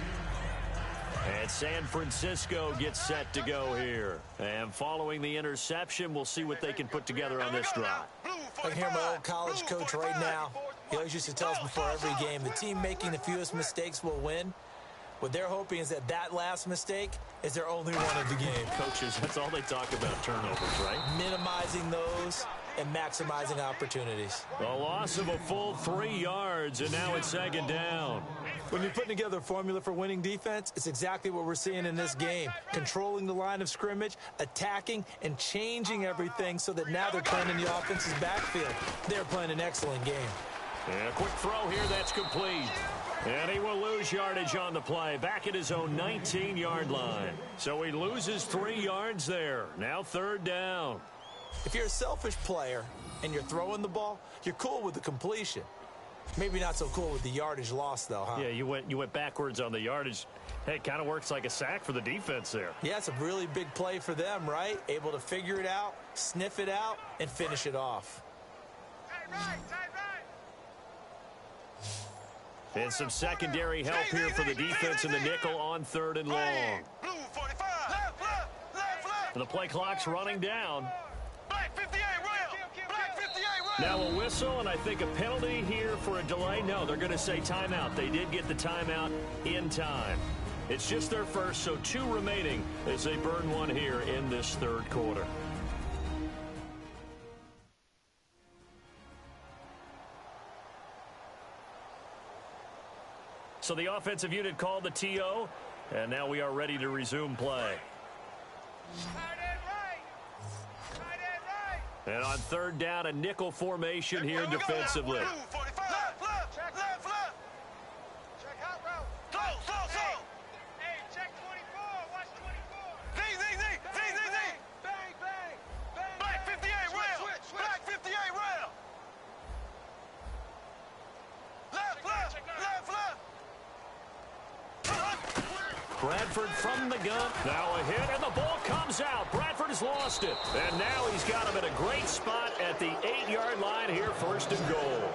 And San Francisco gets set to go here. And following the interception, we'll see what they can put together on this drive. I can hear my old college coach right now. He always used to tell us before every game, the team making the fewest mistakes will win. What they're hoping is that that last mistake is their only one of the game. Coaches, that's all they talk about, turnovers, right? Minimizing those and maximizing opportunities. A loss of a full 3 yards, and now it's second down. When you're putting together a formula for winning defense, it's exactly what we're seeing in this game. Controlling the line of scrimmage, attacking, and changing everything so that now they're playing in the offense's backfield. They're playing an excellent game. And a quick throw here, that's complete. And he will lose yardage on the play, back at his own 19-yard line. So he loses 3 yards there. Now third down. If you're a selfish player and you're throwing the ball, you're cool with the completion. Maybe not so cool with the yardage loss, though, huh? Yeah, you went backwards on the yardage. Hey, it kind of works like a sack for the defense there. Yeah, it's a really big play for them, right? Able to figure it out, sniff it out, and finish it off. And some secondary help here for the defense in the nickel on 3rd and long. And the play clock's running down. Now a whistle, and I think a penalty here for a delay. No, they're going to say timeout. They did get the timeout in time. It's just their first, so 2 remaining as they burn one here in this 3rd quarter. So the offensive unit called the TO, and now we are ready to resume play. And on 3rd down, a nickel formation here defensively. Bradford from the gun. Now a hit, and the ball comes out. Bradford has lost it. And now he's got him at a great spot at the 8-yard line here, 1st and goal.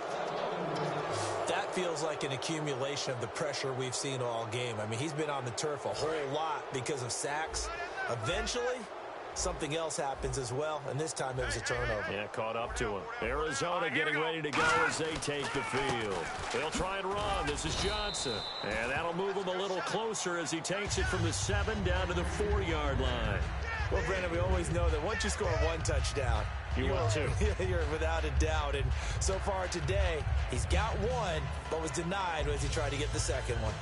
That feels like an accumulation of the pressure we've seen all game. I mean, he's been on the turf a whole lot because of sacks. Eventually, something else happens as well, and this time it was a turnover. Yeah, caught up to him. Arizona getting ready to go as they take the field. They'll try and run. This is Johnson. And that'll move him a little closer as he takes it from the 7 down to the 4-yard line. Well, Brandon, we always know that once you score 1 touchdown, you want 2. You're without a doubt. And so far today, he's got 1, but was denied as he tried to get the second one.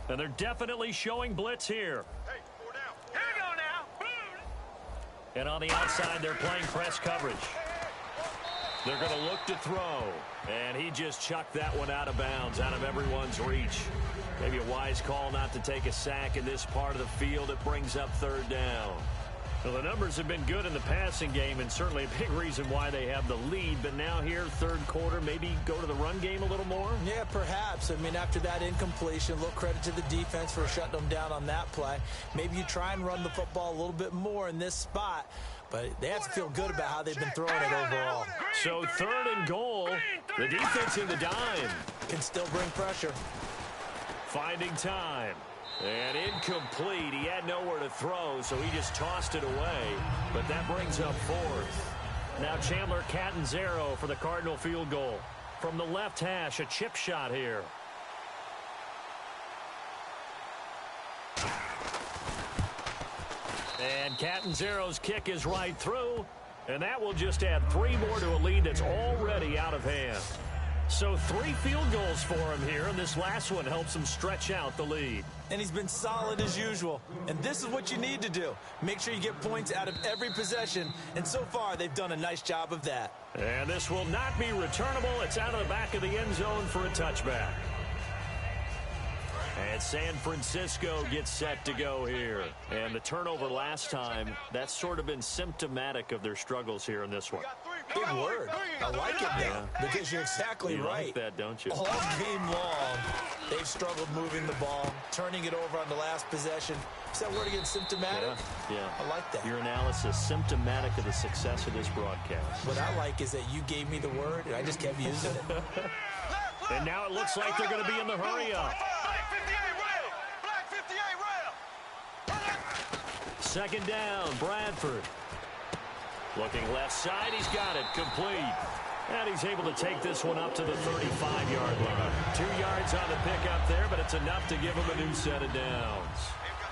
And they're definitely showing blitz here. Hey, 4 down. Here we go now. And on the outside, they're playing press coverage. They're going to look to throw. And he just chucked that one out of bounds, out of everyone's reach. Maybe a wise call not to take a sack in this part of the field. It brings up 3rd down. Well, the numbers have been good in the passing game, and certainly a big reason why they have the lead. But now here, third quarter, maybe go to the run game a little more? Yeah, perhaps. I mean, after that incompletion, a little credit to the defense for shutting them down on that play. Maybe you try and run the football a little bit more in this spot, but they have to feel good about how they've been throwing it overall. So third and goal, the defense in the dime. Can still bring pressure. Finding time. And incomplete. He had nowhere to throw, so he just tossed it away. But that brings up fourth. Now Chandler Catanzaro for the Cardinal field goal. From the left hash, a chip shot here. And Catanzaro's kick is right through. And that will just add 3 more to a lead that's already out of hand. So 3 field goals for him here, and this last one helps him stretch out the lead. And he's been solid as usual. And this is what you need to do. Make sure you get points out of every possession. And so far, they've done a nice job of that. And this will not be returnable. It's out of the back of the end zone for a touchback. And San Francisco gets set to go here. And the turnover last time, that's sort of been symptomatic of their struggles here in this one. Big word. I like it now, because you're exactly right. You like that, don't you? All game long, they've struggled moving the ball, turning it over on the last possession. Is that word again, symptomatic? Yeah. I like that. Your analysis, symptomatic of the success of this broadcast. What I like is that you gave me the word, and I just kept using it. And now it looks like they're going to be in the hurry-up. Second down, Bradford. Looking left side, he's got it, complete. And he's able to take this one up to the 35-yard line. 2 yards on the pickup there, but it's enough to give him a new set of downs.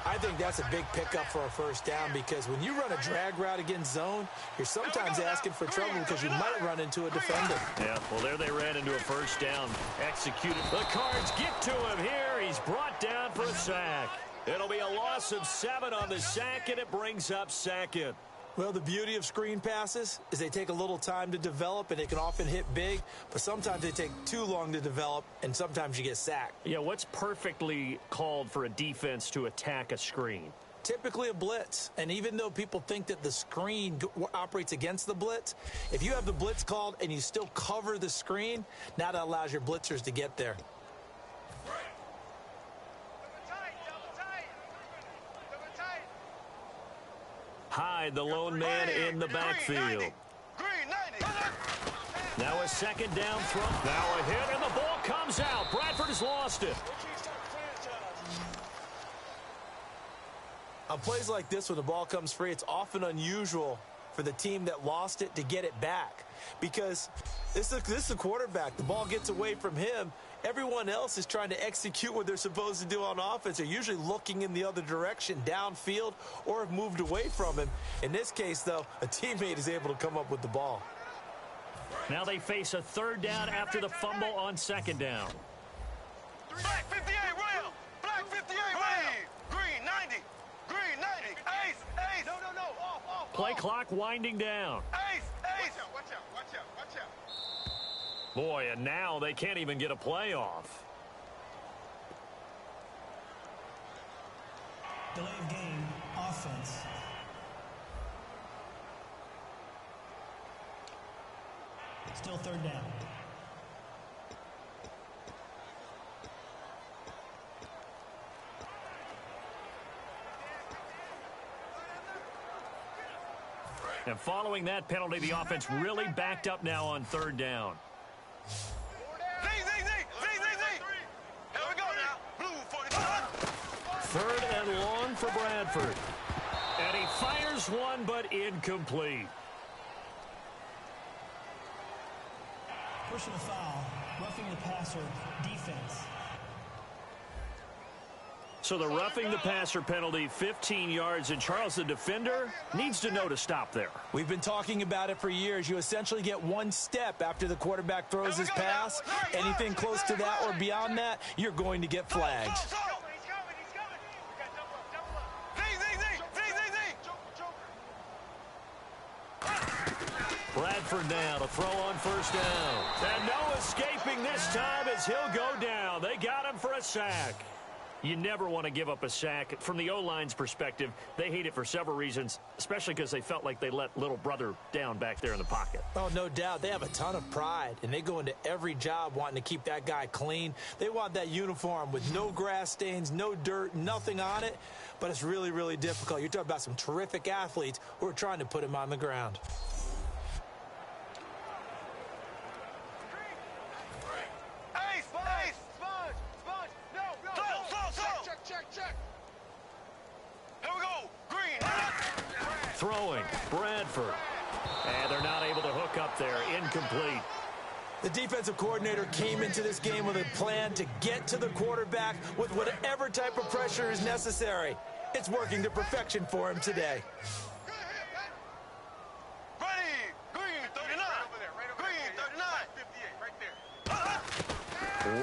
I think that's a big pickup for a first down, because when you run a drag route against zone, you're sometimes asking for trouble because you might run into a defender. Yeah, well, there they ran into a first down. Executed. The Cards get to him here. He's brought down for a sack. It'll be a loss of 7 on the sack, and it brings up second. Well, the beauty of screen passes is they take a little time to develop, and they can often hit big, but sometimes they take too long to develop, and sometimes you get sacked. Yeah, what's perfectly called for a defense to attack a screen? Typically a blitz, and even though people think that the screen operates against the blitz, if you have the blitz called and you still cover the screen, now that allows your blitzers to get there. Hyde, the lone man in the backfield. Now a second down throw. Now a hit, and the ball comes out. Bradford has lost it. On plays like this, when the ball comes free, it's often unusual for the team that lost it to get it back, because this is the quarterback. The ball gets away from him. Everyone else is trying to execute what they're supposed to do on offense. They're usually looking in the other direction, downfield, or have moved away from him. In this case, though, a teammate is able to come up with the ball. Now they face a third down after the fumble on second down. Black 58 rail. Black 58 rail. Green 90. Green 90. Ace. Ace. No. Off. Play clock winding down. Ace. Watch out. Boy, and now they can't even get a play off. Delay of game, offense. Still third down. And following that penalty, the offense really backed up now on third down. Z. Here we go now. Blue 45. Third and long for Bradford. And he fires one, but incomplete. Pushing a foul, roughing the passer, defense. So the roughing the passer penalty, 15 yards, and Charles, the defender, needs to know to stop there. We've been talking about it for years. You essentially get one step after the quarterback throws his pass. Anything close to that or beyond that, you're going to get flagged. He's coming. Bradford now to throw on first down. And no escaping this time as he'll go down. They got him for a sack. You never want to give up a sack. From the O-line's perspective, they hate it for several reasons, especially because they felt like they let little brother down back there in the pocket. Oh, no doubt. They have a ton of pride, and they go into every job wanting to keep that guy clean. They want that uniform with no grass stains, no dirt, nothing on it, but it's really, really difficult. You're talking about some terrific athletes who are trying to put him on the ground. Throwing, Bradford. And they're not able to hook up there. Incomplete. The defensive coordinator came into this game with a plan to get to the quarterback with whatever type of pressure is necessary. It's working to perfection for him today.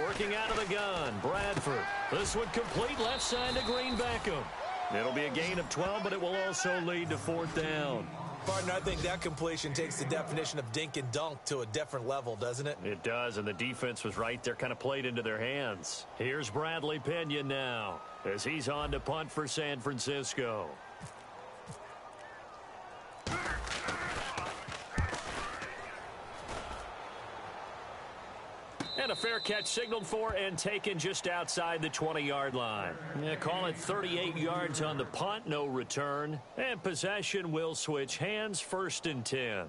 Working out of the gun, Bradford. This one complete left side to Green Beckham. It'll be a gain of 12, but it will also lead to 4th down. Partner, I think that completion takes the definition of dink and dunk to a different level, doesn't it? It does, and the defense was right there, kind of played into their hands. Here's Bradley Pinion now as he's on to punt for San Francisco. And a fair catch signaled for and taken just outside the 20-yard line. Call it 38 yards on the punt, no return. And possession will switch hands, 1st and 10.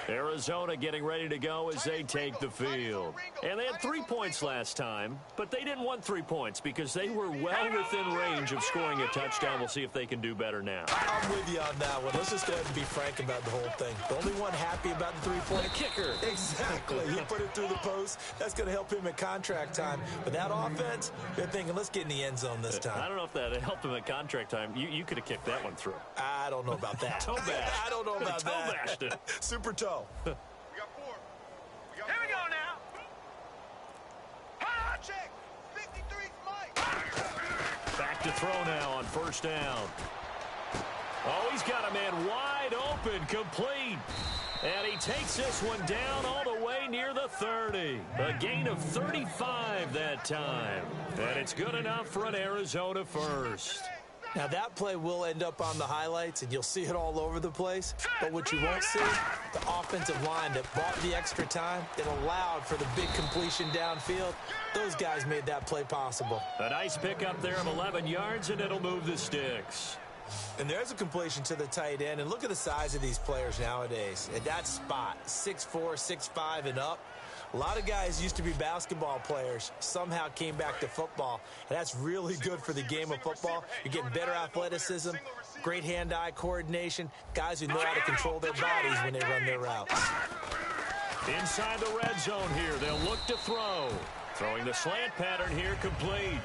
Arizona getting ready to go as they take the field. And they had 3 points last time, but they didn't want 3 points because they were well within range of scoring a touchdown. We'll see if they can do better now. I'm with you on that one. Let's just go ahead and be frank about the whole thing. The only one happy about the 3-point kicker. Exactly. He put it through the post. That's going to help him at contract time. But that offense, they're thinking, let's get in the end zone this time. I don't know if that helped him at contract time. You could have kicked that one through. I don't know about that. Toe bash. I don't know about toe that. Bashed it. Super toe. We got 4. Here we go now. High check. 53's Mike. Back to throw now on 1st down. Oh, he's got a man wide open, complete. And he takes this one down all the way near the 30. A gain of 35 that time. And it's good enough for an Arizona first. Now, that play will end up on the highlights, and you'll see it all over the place. But what you won't see, the offensive line that bought the extra time, that allowed for the big completion downfield, those guys made that play possible. A nice pickup there of 11 yards, and it'll move the sticks. And there's a completion to the tight end. And look at the size of these players nowadays. At that spot, 6'4", 6'5", and up. A lot of guys used to be basketball players, somehow came back to football, and that's really good for the game of football. You're getting better athleticism, great hand-eye coordination, guys who know how to control their bodies when they run their routes. Inside the red zone here, they'll look to throw. Throwing the slant pattern here, complete.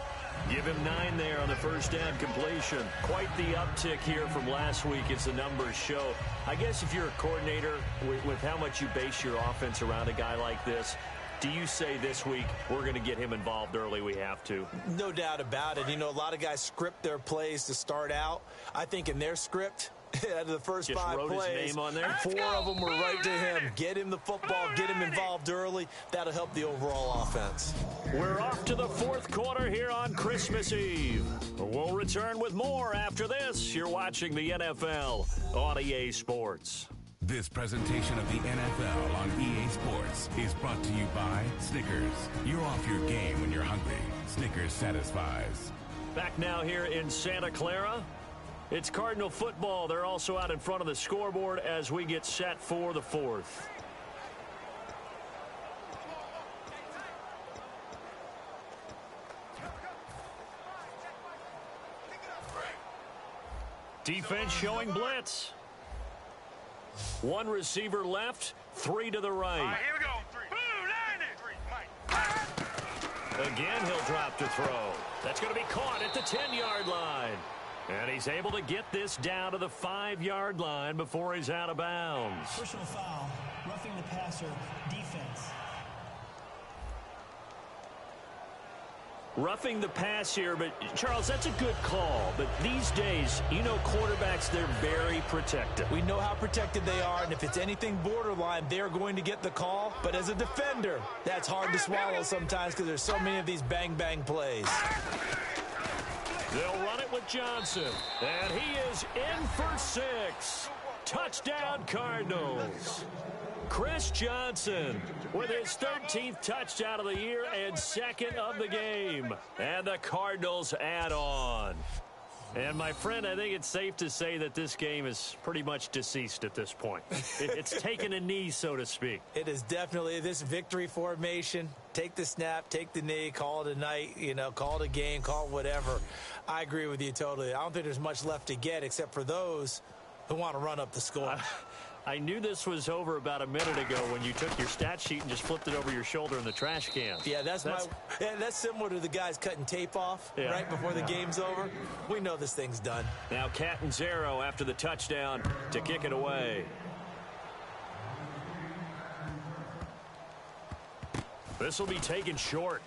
Give him 9 there on the 1st down completion. Quite the uptick here from last week as the numbers show. I guess if you're a coordinator, with how much you base your offense around a guy like this, do you say this week, we're going to get him involved early, we have to? No doubt about it. You know, a lot of guys script their plays to start out. I think in their script, out of the first just 5 wrote plays, his name on there. 4 of them were right to him. Get him the football, get him involved early. That'll help the overall offense. We're off to the 4th quarter here on Christmas Eve. We'll return with more after this. You're watching the NFL on EA Sports. This presentation of the NFL on EA Sports is brought to you by Snickers. You're off your game when you're hungry. Snickers satisfies. Back now here in Santa Clara. It's Cardinal football. They're also out in front of the scoreboard as we get set for the 4th. Defense showing blitz. 1 receiver left, 3 to the right. All right, here we go. 3. Boom, 90. Again, he'll drop to throw. That's going to be caught at the 10-yard line. And he's able to get this down to the 5-yard line before he's out of bounds. Personal foul, roughing the passer, defense. Roughing the pass here, but Charles, that's a good call. But these days, you know, quarterbacks, they're very protective. We know how protected they are, and if it's anything borderline, they're going to get the call. But as a defender, that's hard to swallow sometimes because there's so many of these bang-bang plays. They'll run it with Johnson, and he is in for 6. Touchdown, Cardinals. Chris Johnson with his 13th touchdown of the year and 2nd of the game. And the Cardinals add on. And, my friend, I think it's safe to say that this game is pretty much deceased at this point. It's taken a knee, so to speak. It is definitely this victory formation. Take the snap, take the knee, call it a night, you know, call it a game, call it whatever. I agree with you totally. I don't think there's much left to get except for those who want to run up the score. I knew this was over about a minute ago when you took your stat sheet and just flipped it over your shoulder in the trash can. Yeah, that's similar to the guys cutting tape off right before the game's over. We know this thing's done. Now Catanzaro after the touchdown to kick it away. This will be taken short.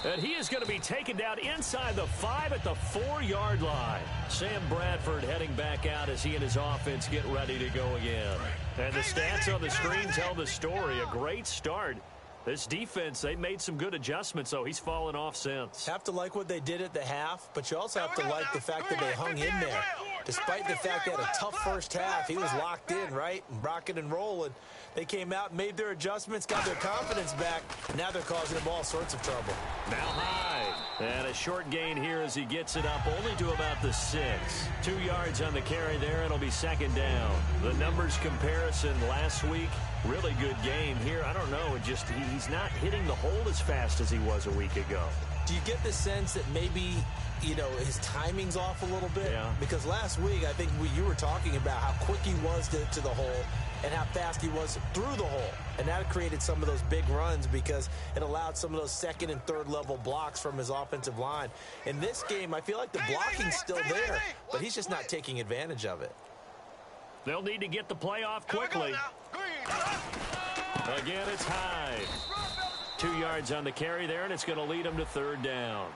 And he is going to be taken down inside the 5 at the 4-yard line. Sam Bradford heading back out as he and his offense get ready to go again. And the stats on the screen tell the story. A great start. This defense, they made some good adjustments, so he's fallen off since. Have to like what they did at the half, but you also have to like the fact that they hung in there. Despite the fact they had a tough first half, he was locked in, right? And rocking and rolling. They came out and made their adjustments, got their confidence back. Now they're causing him all sorts of trouble. Now high. And a short gain here as he gets it up only to about the 6. 2 yards on the carry there. It'll be 2nd down. The numbers comparison last week, really good game here. I don't know. Just he's not hitting the hole as fast as he was a week ago. Do you get the sense that maybe, you know, his timing's off a little bit? Yeah. Because last week, I think you were talking about how quick he was to the hole and how fast he was through the hole. And that created some of those big runs because it allowed some of those 2nd and 3rd level blocks from his offensive line. In this game, I feel like the blocking's still there, but he's just not taking advantage of it. They'll need to get the play off quickly. Again, it's high. 2 yards on the carry there, and it's going to lead him to 3rd down.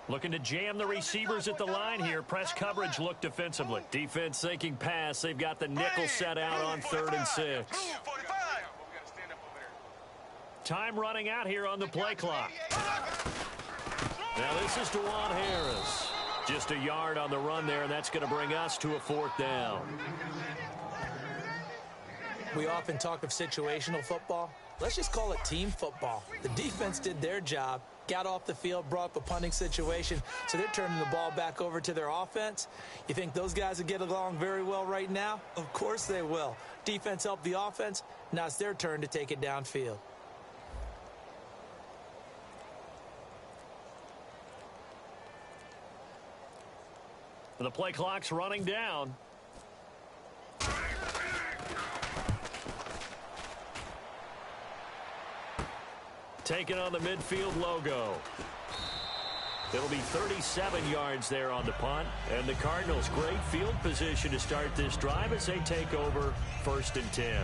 Looking to jam the receivers at the line here. Press coverage look defensively. Defense thinking pass. They've got the nickel set out on 3rd and 6. Time running out here on the play clock. Now this is DeJuan Harris. Just a yard on the run there, and that's going to bring us to a 4th down. We often talk of situational football. Let's just call it team football. The defense did their job, got off the field, brought up a punting situation, so they're turning the ball back over to their offense. You think those guys will get along very well right now? Of course they will. Defense helped the offense. Now it's their turn to take it downfield. The play clock's running down. Taking on the midfield logo. It'll be 37 yards there on the punt. And the Cardinals, great field position to start this drive as they take over 1st and 10.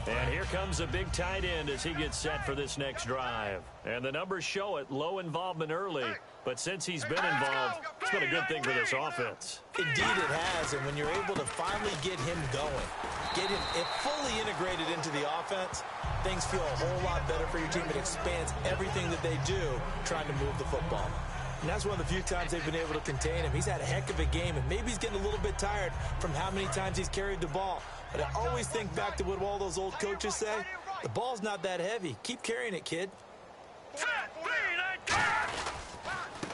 And here comes a big tight end as he gets set for this next drive. And the numbers show it, low involvement early. But since he's been involved, it's been a good thing for this offense. Indeed it has, and when you're able to finally get him going, get him fully integrated into the offense, things feel a whole lot better for your team. It expands everything that they do trying to move the football. And that's one of the few times they've been able to contain him. He's had a heck of a game, and maybe he's getting a little bit tired from how many times he's carried the ball. But I always think back to what all those old coaches say. The ball's not that heavy. Keep carrying it, kid.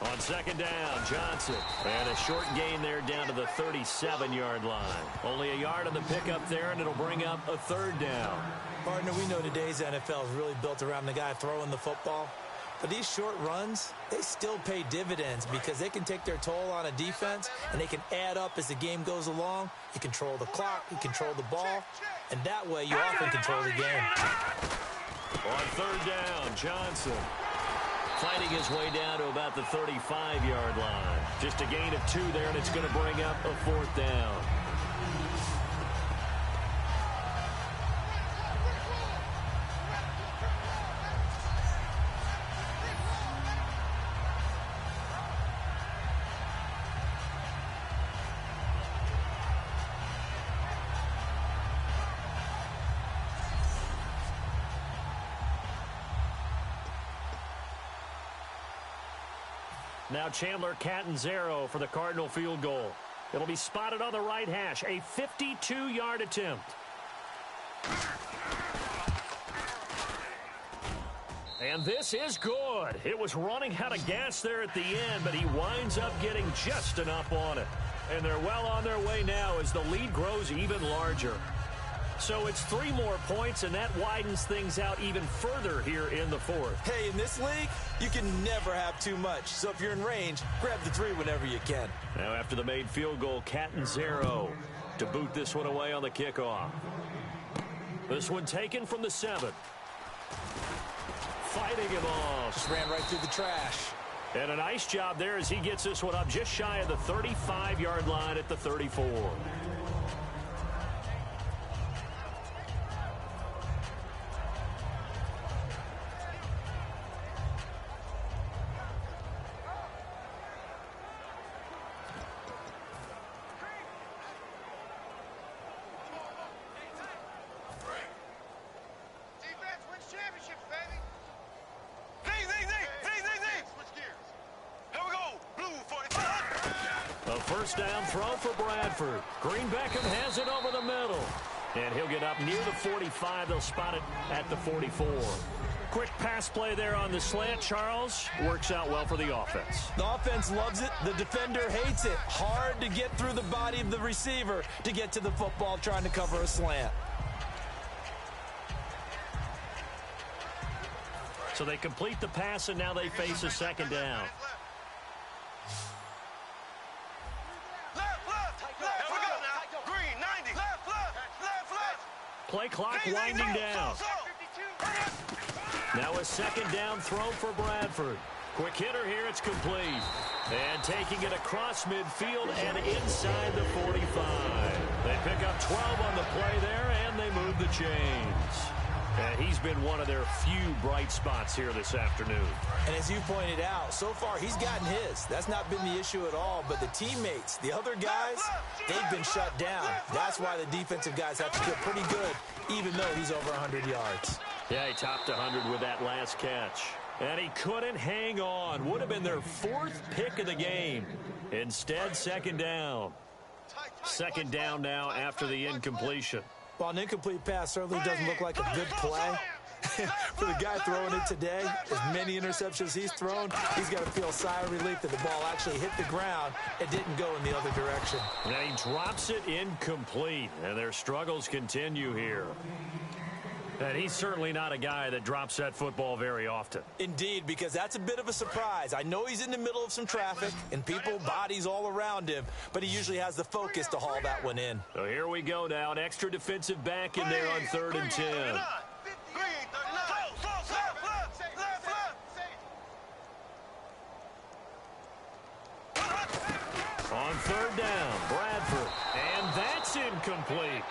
On 2nd down, Johnson. And a short gain there down to the 37-yard line. Only a yard on the pickup there, and it'll bring up a 3rd down. Partner, we know today's NFL is really built around the guy throwing the football. But these short runs, they still pay dividends because they can take their toll on a defense, and they can add up as the game goes along. You control the clock, you control the ball, and that way you often control the game. On third down, Johnson fighting his way down to about the 35-yard line. Just a gain of 2 there, and it's going to bring up a 4th down. Now Chandler Catanzaro for the Cardinal field goal. It'll be spotted on the right hash. A 52-yard attempt. And this is good. It was running out of gas there at the end, but he winds up getting just enough on it. And they're well on their way now as the lead grows even larger. So it's 3 more points, and that widens things out even further here in the 4th. Hey, in this league, you can never have too much. So if you're in range, grab the 3 whenever you can. Now after the made field goal, Catanzaro to boot this one away on the kickoff. This one taken from the 7. Fighting him off. Just ran right through the trash. And a nice job there as he gets this one up just shy of the 35-yard line at the 34. First down throw for Bradford. Green Beckham has it over the middle. And he'll get up near the 45. They'll spot it at the 44. Quick pass play there on the slant. Charles works out well for the offense. The offense loves it. The defender hates it. Hard to get through the body of the receiver to get to the football trying to cover a slant. So they complete the pass, and now they face a 2nd down. Play clock winding down. Now a 2nd down throw for Bradford. Quick hitter here, it's complete. And taking it across midfield and inside the 45. They pick up 12 on the play there, and they move the chains. And he's been one of their few bright spots here this afternoon. And as you pointed out, so far he's gotten his. That's not been the issue at all. But the teammates, the other guys, they've been shut down. That's why the defensive guys have to feel pretty good, even though he's over 100 yards. Yeah, he topped 100 with that last catch. And he couldn't hang on. Would have been their 4th pick of the game. Instead, 2nd down. 2nd down now after the incompletion. Well, an incomplete pass certainly doesn't look like a good play. For the guy throwing it today, as many interceptions he's thrown, he's got to feel a sigh of relief that the ball actually hit the ground and didn't go in the other direction. And he drops it incomplete, and their struggles continue here. And he's certainly not a guy that drops that football very often. Indeed, because that's a bit of a surprise. I know he's in the middle of some traffic and people, bodies all around him, but he usually has the focus to haul that one in. So here we go now. An extra defensive back in there on 3rd and 10. On 3rd down, Bradford. And that's incomplete.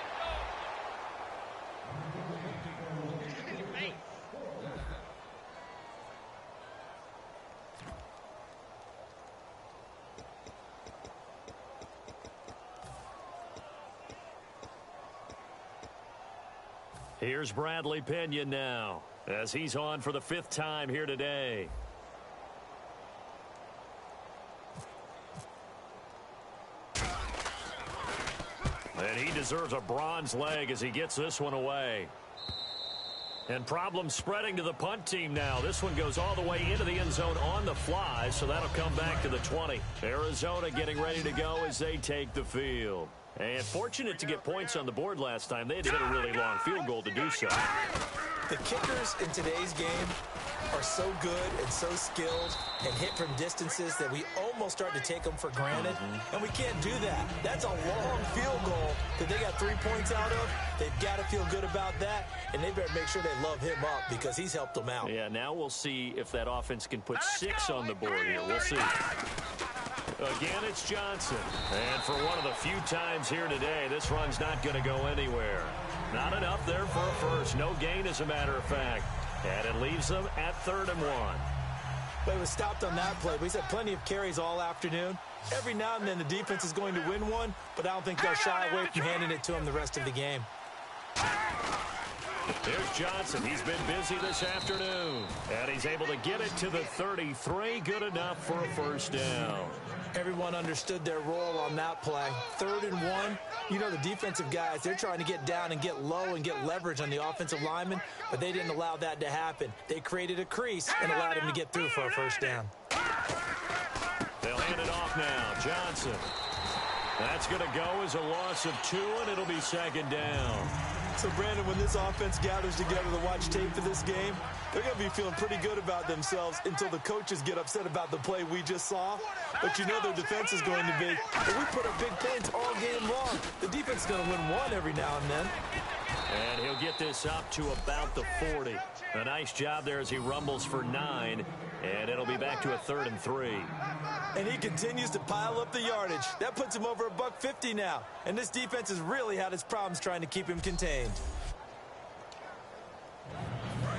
Here's Bradley Pinion now, as he's on for the 5th time here today. And he deserves a bronze leg as he gets this one away. And problems spreading to the punt team now. This one goes all the way into the end zone on the fly, so that'll come back to the 20. Arizona getting ready to go as they take the field. And fortunate to get points on the board last time. They had to hit a really long field goal to do so. The kickers in today's game are so good and so skilled and hit from distances that we almost start to take them for granted, and we can't do that. That's a long field goal that they got 3 points out of. They've got to feel good about that, and they better make sure they love him up because he's helped them out. Yeah, now we'll see if that offense can put 6 on the board here. We'll see. Again, it's Johnson. And for one of the few times here today, this run's not going to go anywhere. Not enough there for a first. No gain, as a matter of fact. And it leaves them at 3rd and 1. But it was stopped on that play. We've had plenty of carries all afternoon. Every now and then the defense is going to win one, but I don't think they'll shy away from handing it to him the rest of the game. Here's Johnson. He's been busy this afternoon. And he's able to get it to the 33. Good enough for a first down. Everyone understood their role on that play. 3rd and 1. You know, the defensive guys, they're trying to get down and get low and get leverage on the offensive lineman, but they didn't allow that to happen. They created a crease and allowed him to get through for a first down. They'll hand it off now. Johnson. That's going to go as a loss of 2, and it'll be 2nd down. So, Brandon, when this offense gathers together to watch tape for this game, they're going to be feeling pretty good about themselves until the coaches get upset about the play we just saw. But you know their defense is going to be, if we put up big points all game long, the defense is going to win one every now and then. And he'll get this up to about the 40. A nice job there as he rumbles for 9. And it'll be back to a 3rd and 3. And he continues to pile up the yardage. That puts him over $150 now. And this defense has really had its problems trying to keep him contained.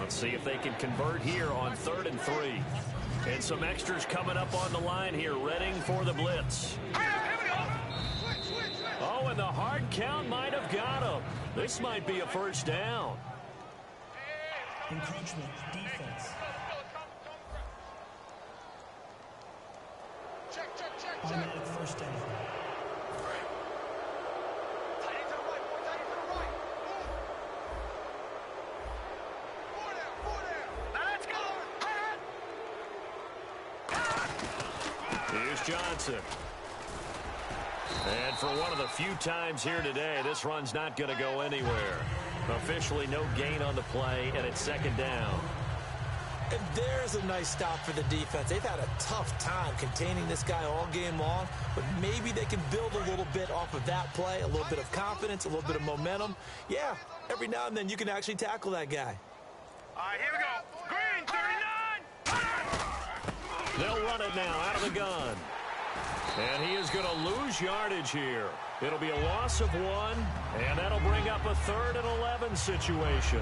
Let's see if they can convert here on 3rd and 3. And some extras coming up on the line here, readying for the blitz. Oh, and the hard count might have got him. This might be a first down. Encroachment, defense. Automatic first down. Here's Johnson. And for one of the few times here today, this run's not going to go anywhere. Officially no gain on the play, and it's 2nd down. And there's a nice stop for the defense. They've had a tough time containing this guy all game long, but maybe they can build a little bit off of that play, a little bit of confidence, a little bit of momentum. Yeah, every now and then you can actually tackle that guy. All right, here we go. Green, 39. They'll run it now out of the gun. And he is going to lose yardage here. It'll be a loss of 1, and that'll bring up a 3rd and 11 situation.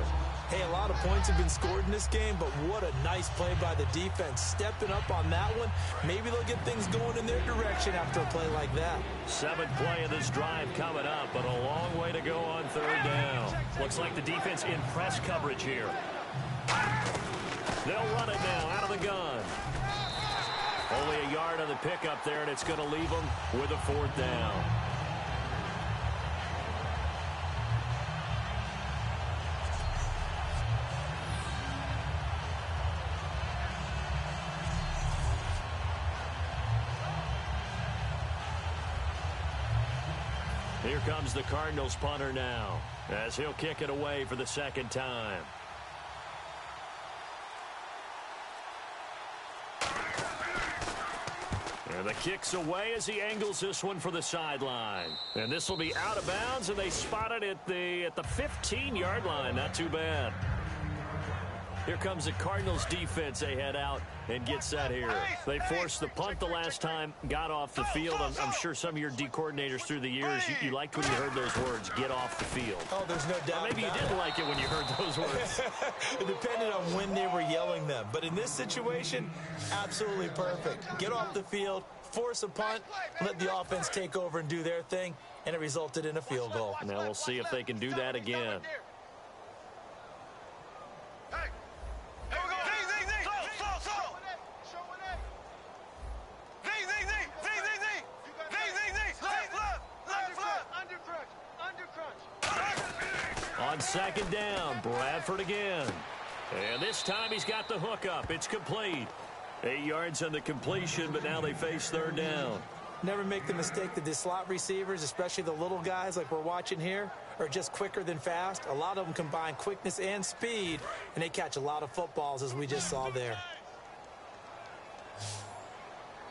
Hey, a lot of points have been scored in this game, but what a nice play by the defense. Stepping up on that one, maybe they'll get things going in their direction after a play like that. 7th play of this drive coming up, but a long way to go on 3rd down. Looks like the defense in press coverage here. They'll run it now out of the gun. Only a yard on the pickup there, and it's going to leave them with a 4th down. Here comes the Cardinals punter now, as he'll kick it away for the 2nd time. And the kick's away as he angles this one for the sideline. And this will be out of bounds, and they spot it at the 15-yard line. Not too bad. Here comes the Cardinals defense. They head out and get set here. They forced the punt the last time, got off the field. I'm sure some of your D coordinators through the years, you liked when you heard those words, get off the field. Oh, there's no doubt. Or maybe you didn't like it when you heard those words. It depended on when they were yelling them. But in this situation, absolutely perfect. Get off the field, force a punt, let the offense take over and do their thing, and it resulted in a field goal. Now we'll see if they can do that again. On 2nd down, Bradford again. And this time he's got the hook up. It's complete. 8 yards on the completion, but now they face 3rd down. Never make the mistake that the slot receivers, especially the little guys like we're watching here, are just quicker than fast. A lot of them combine quickness and speed, and they catch a lot of footballs, as we just saw there.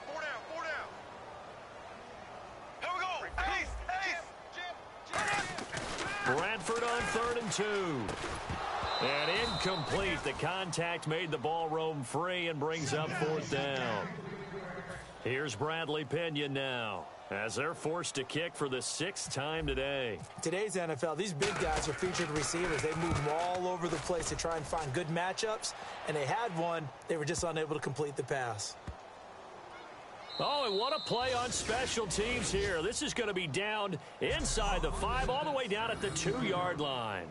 Four down. Here we go. Ace. Bradford on 3rd and 2. And incomplete. The contact made the ball roam free and brings up 4th down. Here's Bradley Pena now, as they're forced to kick for the 6th time today. Today's NFL, these big guys are featured receivers. They move them all over the place to try and find good matchups, and they had one. They were just unable to complete the pass. Oh, and what a play on special teams here. This is going to be down inside the 5, all the way down at the 2-yard line.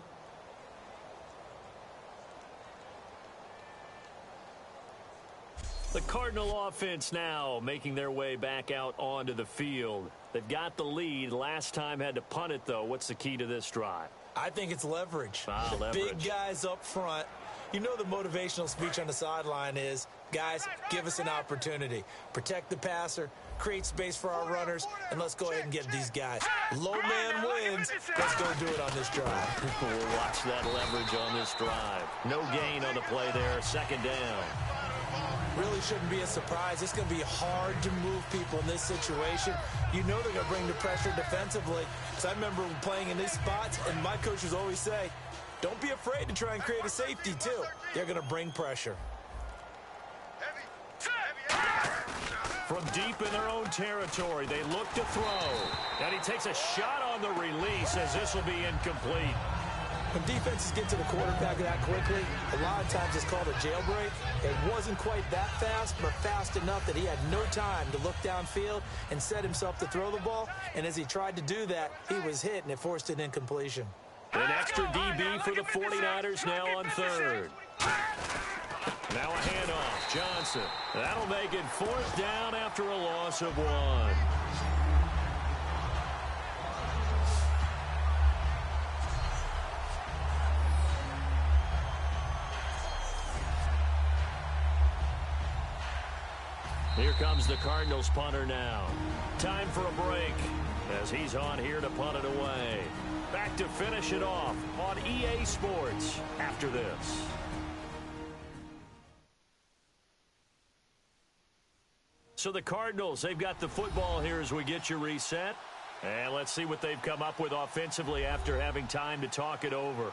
The Cardinal offense now making their way back out onto the field. They've got the lead. Last time had to punt it, though. What's the key to this drive? I think it's leverage. Leverage. Big guys up front. You know the motivational speech on the sideline is, guys, give us an opportunity. Protect the passer, create space for our runners, and let's go ahead and get these guys. Low man wins. Let's go do it on this drive. We'll watch that leverage on this drive. No gain on the play there. 2nd down. Really shouldn't be a surprise. It's going to be hard to move people in this situation. You know they're going to bring the pressure defensively. Because I remember playing in these spots, and my coaches always say, don't be afraid to try and create a safety, too. They're going to bring pressure. From deep in their own territory, they look to throw. And he takes a shot on the release, as this will be incomplete. When defenses get to the quarterback that quickly, a lot of times it's called a jailbreak. It wasn't quite that fast, but fast enough that he had no time to look downfield and set himself to throw the ball. And as he tried to do that, he was hit, and it forced an incompletion. An extra DB for the 49ers now on 3rd. Now a handoff. Johnson. That'll make it 4th down after a loss of 1. Here comes the Cardinals punter now. Time for a break as he's on here to punt it away. Back to finish it off on EA Sports after this. So the Cardinals, they've got the football here as we get you reset. And let's see what they've come up with offensively after having time to talk it over.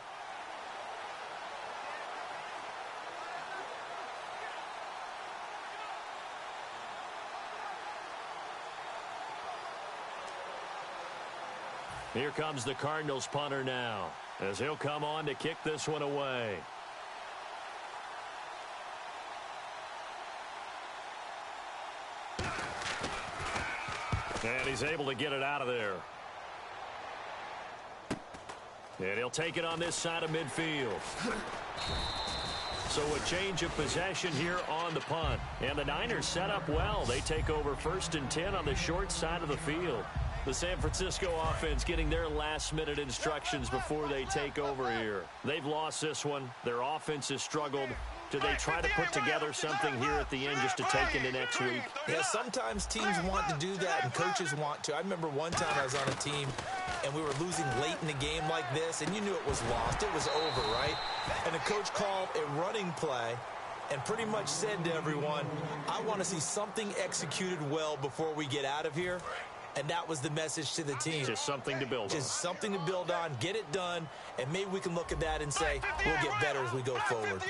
Here comes the Cardinals punter now, as he'll come on to kick this one away. And he's able to get it out of there. And he'll take it on this side of midfield. So a change of possession here on the punt. And the Niners set up well. They take over 1st and 10 on the short side of the field. The San Francisco offense getting their last-minute instructions before they take over here. They've lost this one. Their offense has struggled. Do they try to put together something here at the end just to take into next week? Yeah, sometimes teams want to do that and coaches want to. I remember one time I was on a team and we were losing late in the game like this, and you knew it was lost. It was over, right? And the coach called a running play and pretty much said to everyone, I want to see something executed well before we get out of here. And that was the message to the team. Just something to build on. Just something to build on, get it done, and maybe we can look at that and say, we'll get better as we go forward.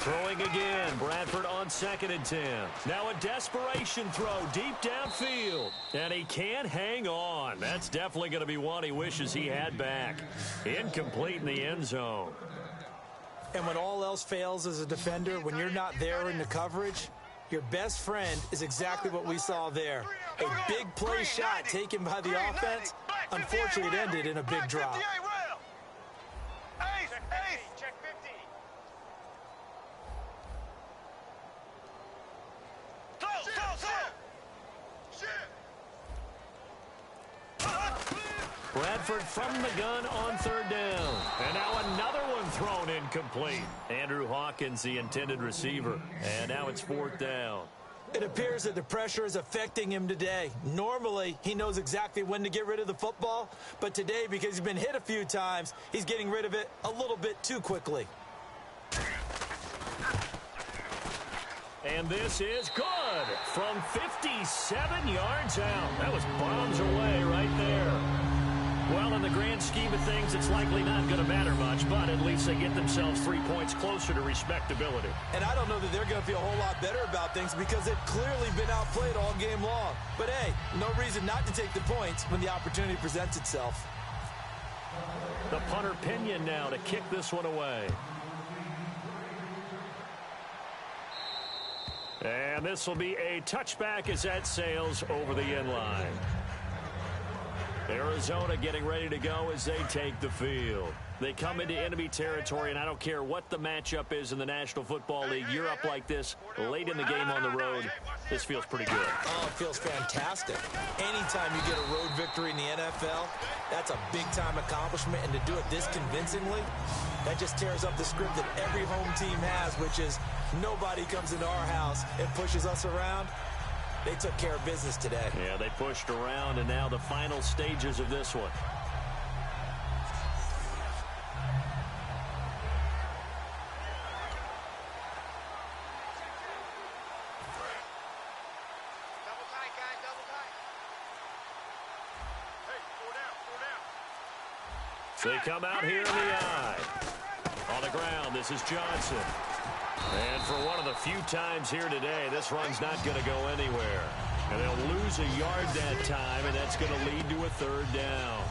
Throwing again. Bradford on 2nd and 10. Now a desperation throw deep downfield. And he can't hang on. That's definitely going to be one he wishes he had back. Incomplete in the end zone. And when all else fails as a defender, when you're not there in the coverage, your best friend is exactly what we saw there. A big play shot taken by the offense. Unfortunately, it ended in a big drop. Bradford from the gun on 3rd down. And now another one thrown incomplete. Andrew Hawkins, the intended receiver. And now it's 4th down. It appears that the pressure is affecting him today. Normally, he knows exactly when to get rid of the football, but today, because he's been hit a few times, he's getting rid of it a little bit too quickly. And this is good from 57 yards out. That was bombs away right there. Well, in the grand scheme of things, it's likely not going to matter much, but at least they get themselves 3 points closer to respectability. And I don't know that they're going to feel a whole lot better about things because they've clearly been outplayed all game long. But, hey, no reason not to take the points when the opportunity presents itself. The punter Pinion now to kick this one away. And this will be a touchback as that sails over the end line. Arizona getting ready to go as they take the field. They come into enemy territory, and I don't care what the matchup is in the National Football League. You're up like this late in the game on the road. This feels pretty good. Oh, it feels fantastic. Anytime you get a road victory in the NFL, that's a big-time accomplishment, and to do it this convincingly, that just tears up the script that every home team has, which is nobody comes into our house and pushes us around. They took care of business today. Yeah, they pushed around, and now the final stages of this one. Double tight, guys, double tight. Hey, 4 down, 4 down. They come out here in the eye. On the ground, this is Johnson. And for one of the few times here today, this run's not going to go anywhere. And they'll lose a yard that time, and that's going to lead to a third down.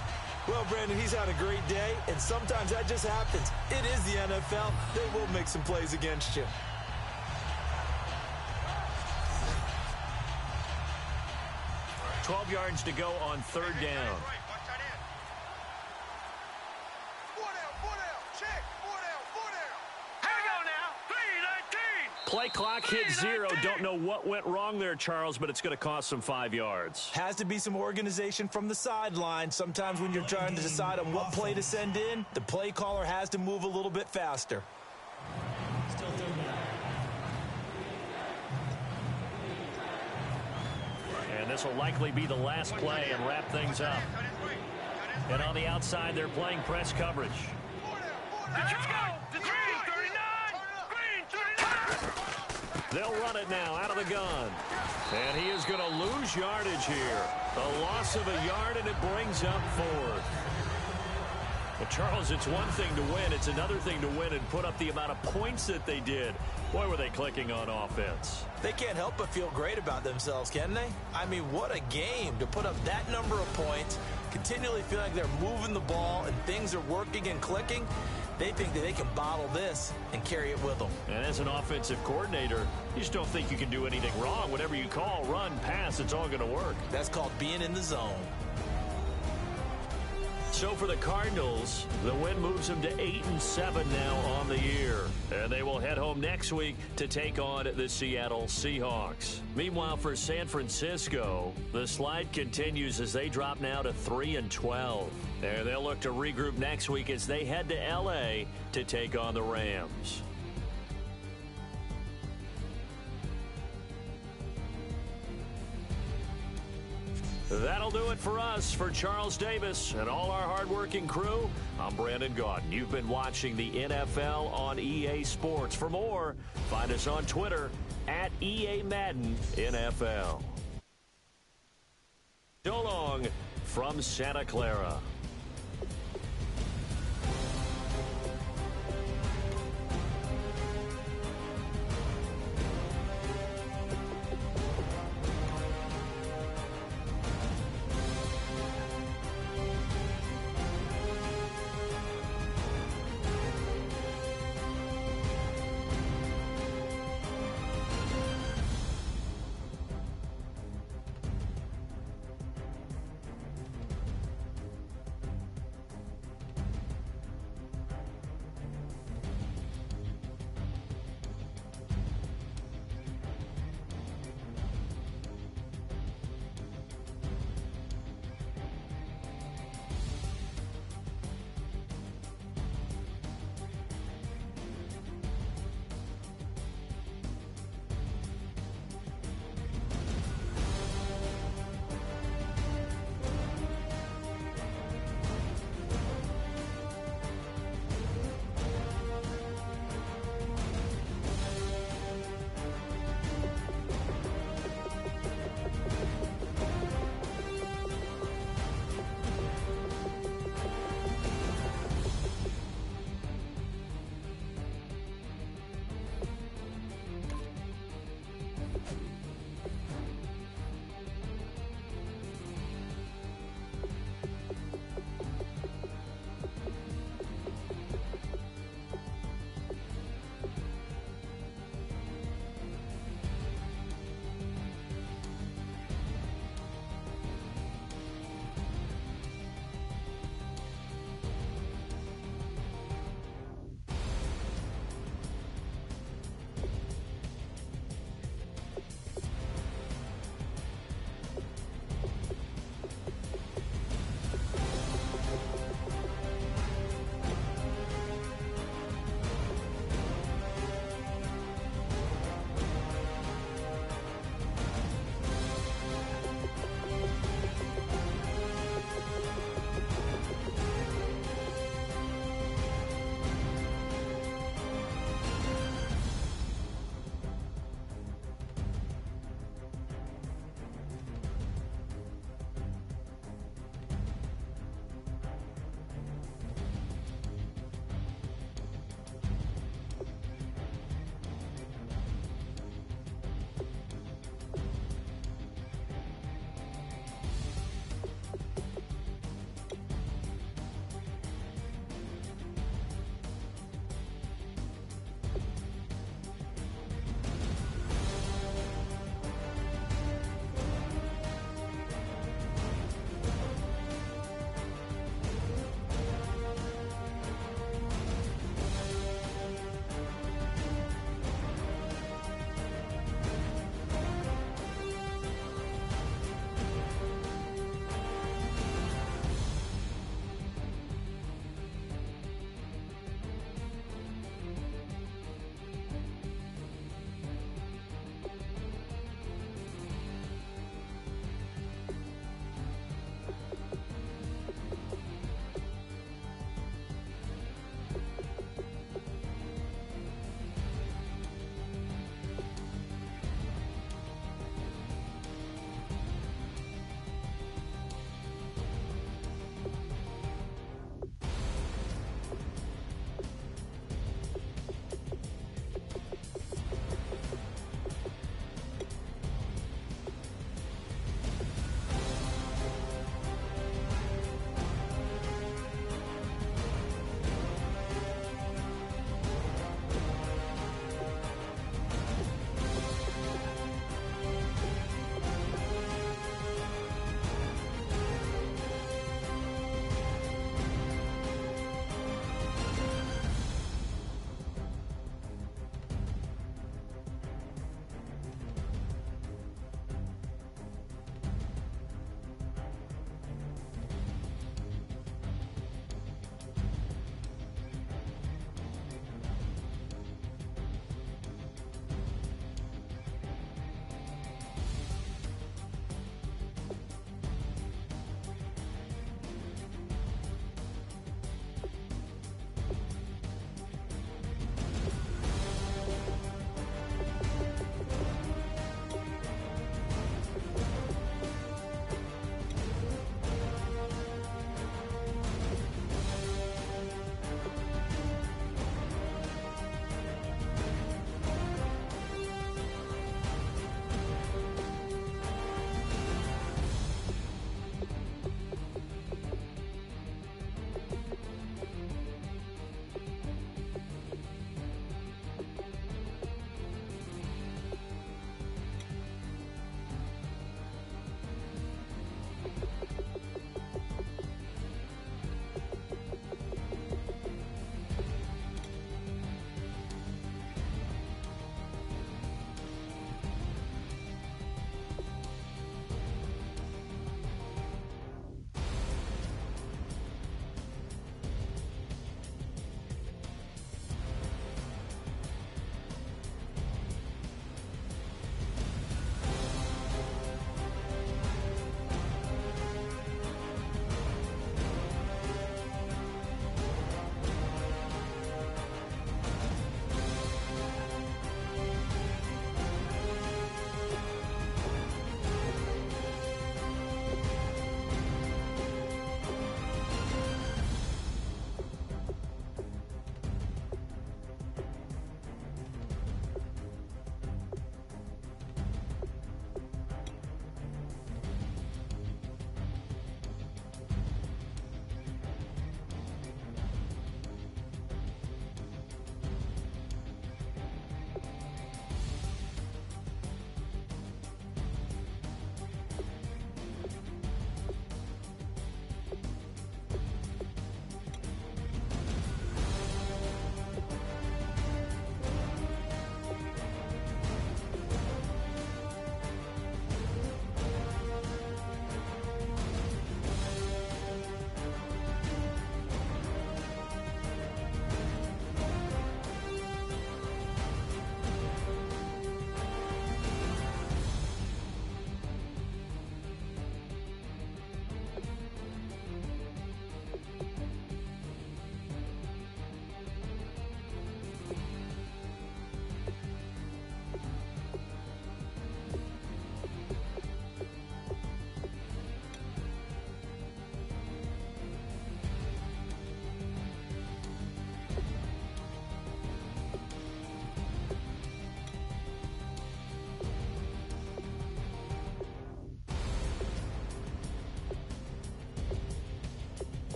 Well, Brandon, he's had a great day, and sometimes that just happens. It is the NFL. They will make some plays against you. – 12 yards to go on third down. Play clock hit 0. Don't know what went wrong there, Charles, but it's going to cost them 5 yards. Has to be some organization from the sideline. Sometimes when you're trying to decide on what play to send in, the play caller has to move a little bit faster. Still third down. And this will likely be the last play and wrap things up. And on the outside, they're playing press coverage. Let's go! The green, 39! Green, 39! They'll run it now out of the gun. And he is going to lose yardage here. A loss of a yard, and it brings up fourth. Well, Charles, it's one thing to win. It's another thing to win and put up the amount of points that they did. Boy, were they clicking on offense. They can't help but feel great about themselves, can they? I mean, what a game to put up that number of points, continually feel like they're moving the ball and things are working and clicking. They think that they can bottle this and carry it with them. And as an offensive coordinator, you just don't think you can do anything wrong. Whatever you call, run, pass, it's all going to work. That's called being in the zone. So for the Cardinals, the win moves them to 8-7 now on the year. And they will head home next week to take on the Seattle Seahawks. Meanwhile, for San Francisco, the slide continues as they drop now to 3-12. And they'll look to regroup next week as they head to L.A. to take on the Rams. That'll do it for us. For Charles Davis and all our hardworking crew, I'm Brandon Gaudin. You've been watching the NFL on EA Sports. For more, find us on Twitter at EA Madden NFL. So long from Santa Clara.